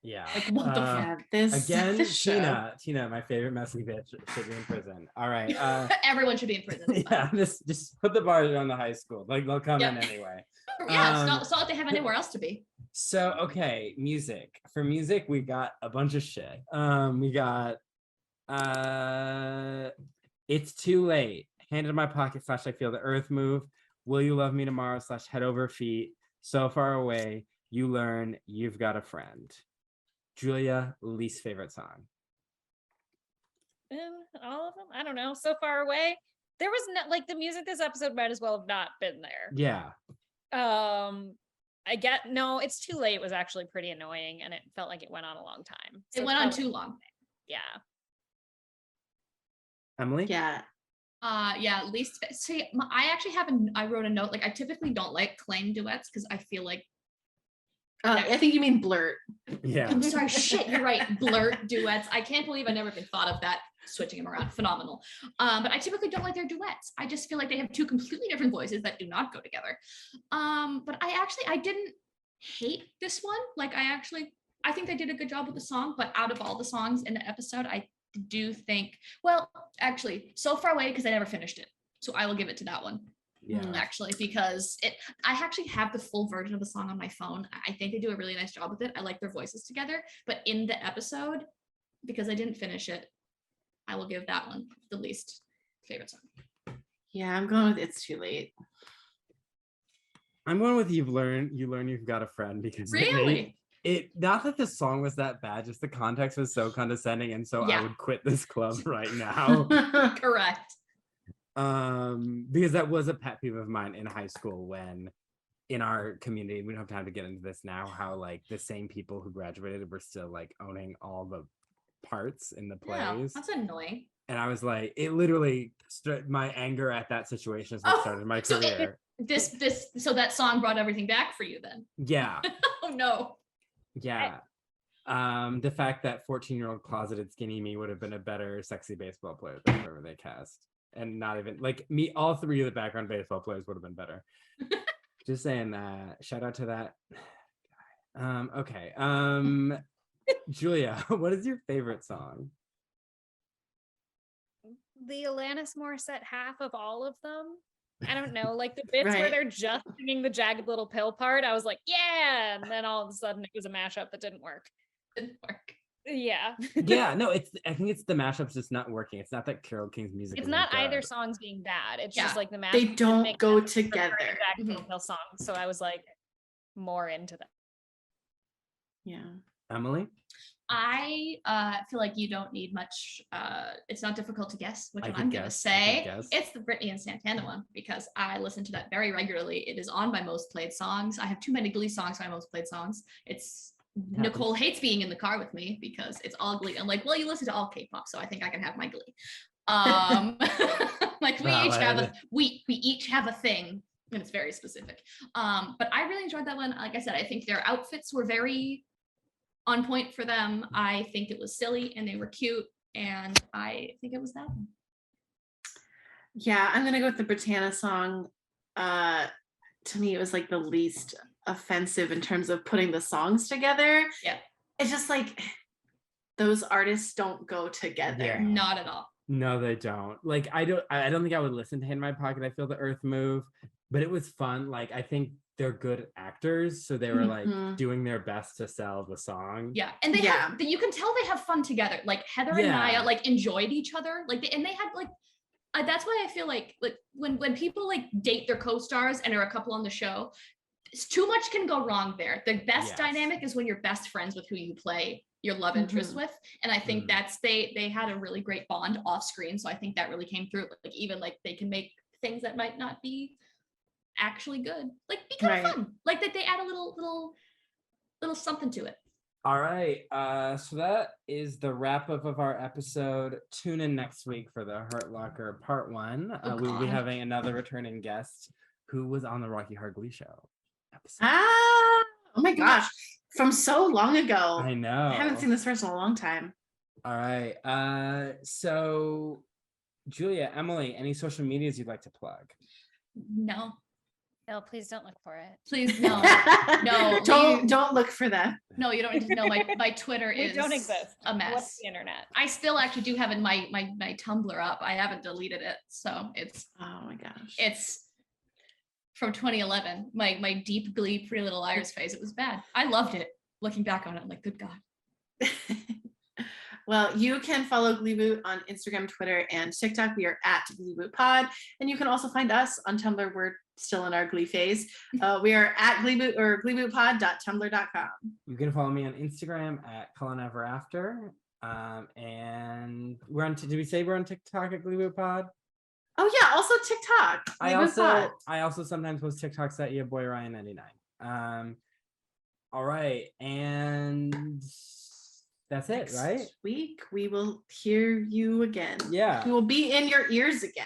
Yeah. Like what the fuck? Tina, my favorite messy bitch, should be in prison. All right. Everyone should be in prison. Yeah, just put the bars on the high school. Like they'll come in anyway. Yeah, it's not like they have anywhere else to be. So okay, music. For music, we got a bunch of shit. We got It's Too Late, Hand in My Pocket / I Feel the Earth Move, Will You Love Me Tomorrow / Head Over Feet, So Far Away, You Learn, You've Got a Friend. Julia, least favorite song? All of them? I don't know. So Far Away. There was like the music this episode might as well have not been there. Yeah. I get It's Too Late was actually pretty annoying and it felt like it went on a long time. So it went on too long. Yeah. Emily? Yeah. Least. See, I wrote a note. Like I typically don't like Clang duets because I feel like. I think you mean blurt. Yeah. I'm sorry. Shit, you're right. Blurt duets. I can't believe I never even thought of that. Switching them around, phenomenal. But I typically don't like their duets. I just feel like they have two completely different voices that do not go together. But I didn't hate this one. Like I think they did a good job with the song. But out of all the songs in the episode, I do think, So Far Away because I never finished it, so I will give it to that one. Yeah, actually, because I actually have the full version of the song on my phone. I think they do a really nice job with it. I like their voices together, but in the episode, because I didn't finish it, I will give that one the least favorite song. Yeah, I'm going with It's Too Late. I'm going with You Learn You've Got a Friend because really it not that the song was that bad, just the context was so condescending, and so I would quit this club right now. Correct. Because that was a pet peeve of mine in high school when in our community, we don't have time to get into this now, how like the same people who graduated were still like owning all the parts in the plays. Yeah, that's annoying. And I was like, it literally my anger at that situation is what started my career. So that song brought everything back for you then. Yeah. Oh no. Yeah. The fact that 14-year-old closeted skinny me would have been a better sexy baseball player than whoever they cast. And not even like me, all 3 of the background baseball players would have been better. Just saying that. Shout out to that. Okay. Julia, what is your favorite song? The Alanis Morissette half of all of them. I don't know, like the bits where they're just singing the Jagged Little Pill part. I was like, yeah, and then all of a sudden it was a mashup that didn't work. Yeah. Yeah, no, I think it's the mashups just not working. It's not that Carole King's music. It's not either songs being bad. It's just like the mashup. They don't go together. Jagged Little Pill song. So I was like more into that. Yeah. Emily? I feel like you don't need much. It's not difficult to guess which I one could I'm gonna guess, I say. could guess. It's the Brittany and Santana one because I listen to that very regularly. It is on my most played songs. I have too many Glee songs for my most played songs. It's Nicole hates being in the car with me because it's all Glee. I'm like, well, you listen to all K-pop, so I think I can have my Glee. Like we each have a thing, and it's very specific. But I really enjoyed that one. Like I said, I think their outfits were very on point for them. I think it was silly and they were cute, and I think it was that one. Yeah, I'm gonna go with the Brittana song. To me, it was like the least offensive in terms of putting the songs together. Yeah. It's just like those artists don't go together. Yeah. Not at all. No, they don't. Like, I don't think I would listen to Hand in My Pocket, I Feel the Earth Move, but it was fun. Like, I think they're good actors, so they were like doing their best to sell the song. Yeah, and they have, you can tell they have fun together. Like Heather and Naya like enjoyed each other. Like and they had like that's why I feel like when people like date their co-stars and are a couple on the show, too much can go wrong there. The best dynamic is when you're best friends with who you play your love interest with, and I think that's they had a really great bond off screen. So I think that really came through. Like even like they can make things that might not be actually good like be kind of fun, like that they add a little something to it. All right, so that is the wrap up of our episode. Tune in next week for the Hurt Locker Part 1. We will be having another returning guest who was on the Rocky Horror Glee Show episode. Oh my gosh, from so long ago. I know, I haven't seen this person in a long time. All right, so Julia, Emily, any social medias you'd like to plug? No, please don't look for it. Please, no. Don't look for that. No, you don't need to know. My Twitter is don't exist. A mess. What's the internet? I still actually do have my Tumblr up. I haven't deleted it, so it's. Oh my gosh. It's from 2011. My deep Glee Pretty Little Liars phase. It was bad. I loved it. Looking back on it, I'm like, good God. Well, you can follow Gleeboot on Instagram, Twitter, and TikTok. We are at Gleeboot Pod, and you can also find us on Tumblr. We're still in our Glee phase. We are at Gleeboot or gleebootpod.tumblr.com. You can follow me on Instagram at Cullen Ever After, and we're on. Did we say we're on TikTok at Gleeboot Pod? Oh yeah, also TikTok. I also sometimes post TikToks at your boy Ryan 99. All right, and that's it, Next right? Week we will hear you again. Yeah, we will be in your ears again.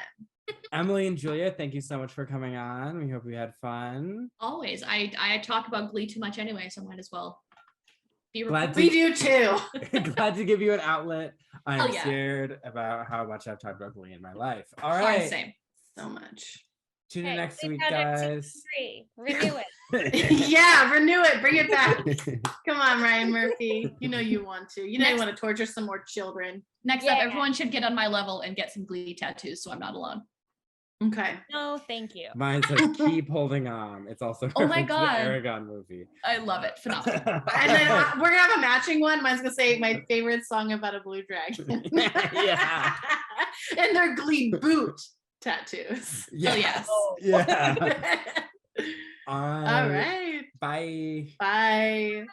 Emily and Julia, thank you so much for coming on. We hope we had fun. Always. I talk about Glee too much anyway, so I might as well be. We do too. Glad to give you an outlet. I'm scared about how much I've talked about Glee in my life. All right. Same. So much. Tune in next week, guys. Renew it. Yeah, renew it. Bring it back. Come on, Ryan Murphy. You know you want to. You know you want to torture some more children. Next up, everyone should get on my level and get some Glee tattoos so I'm not alone. Okay. No, thank you. Mine says keep holding on. It's also oh my God. The Aragon movie. I love it. Phenomenal. And then we're gonna have a matching one. Mine's gonna say my favorite song about a blue dragon. Yeah. And they're Gleeboot tattoos. Yeah. Oh, yes. Yeah. All right. Bye. Bye.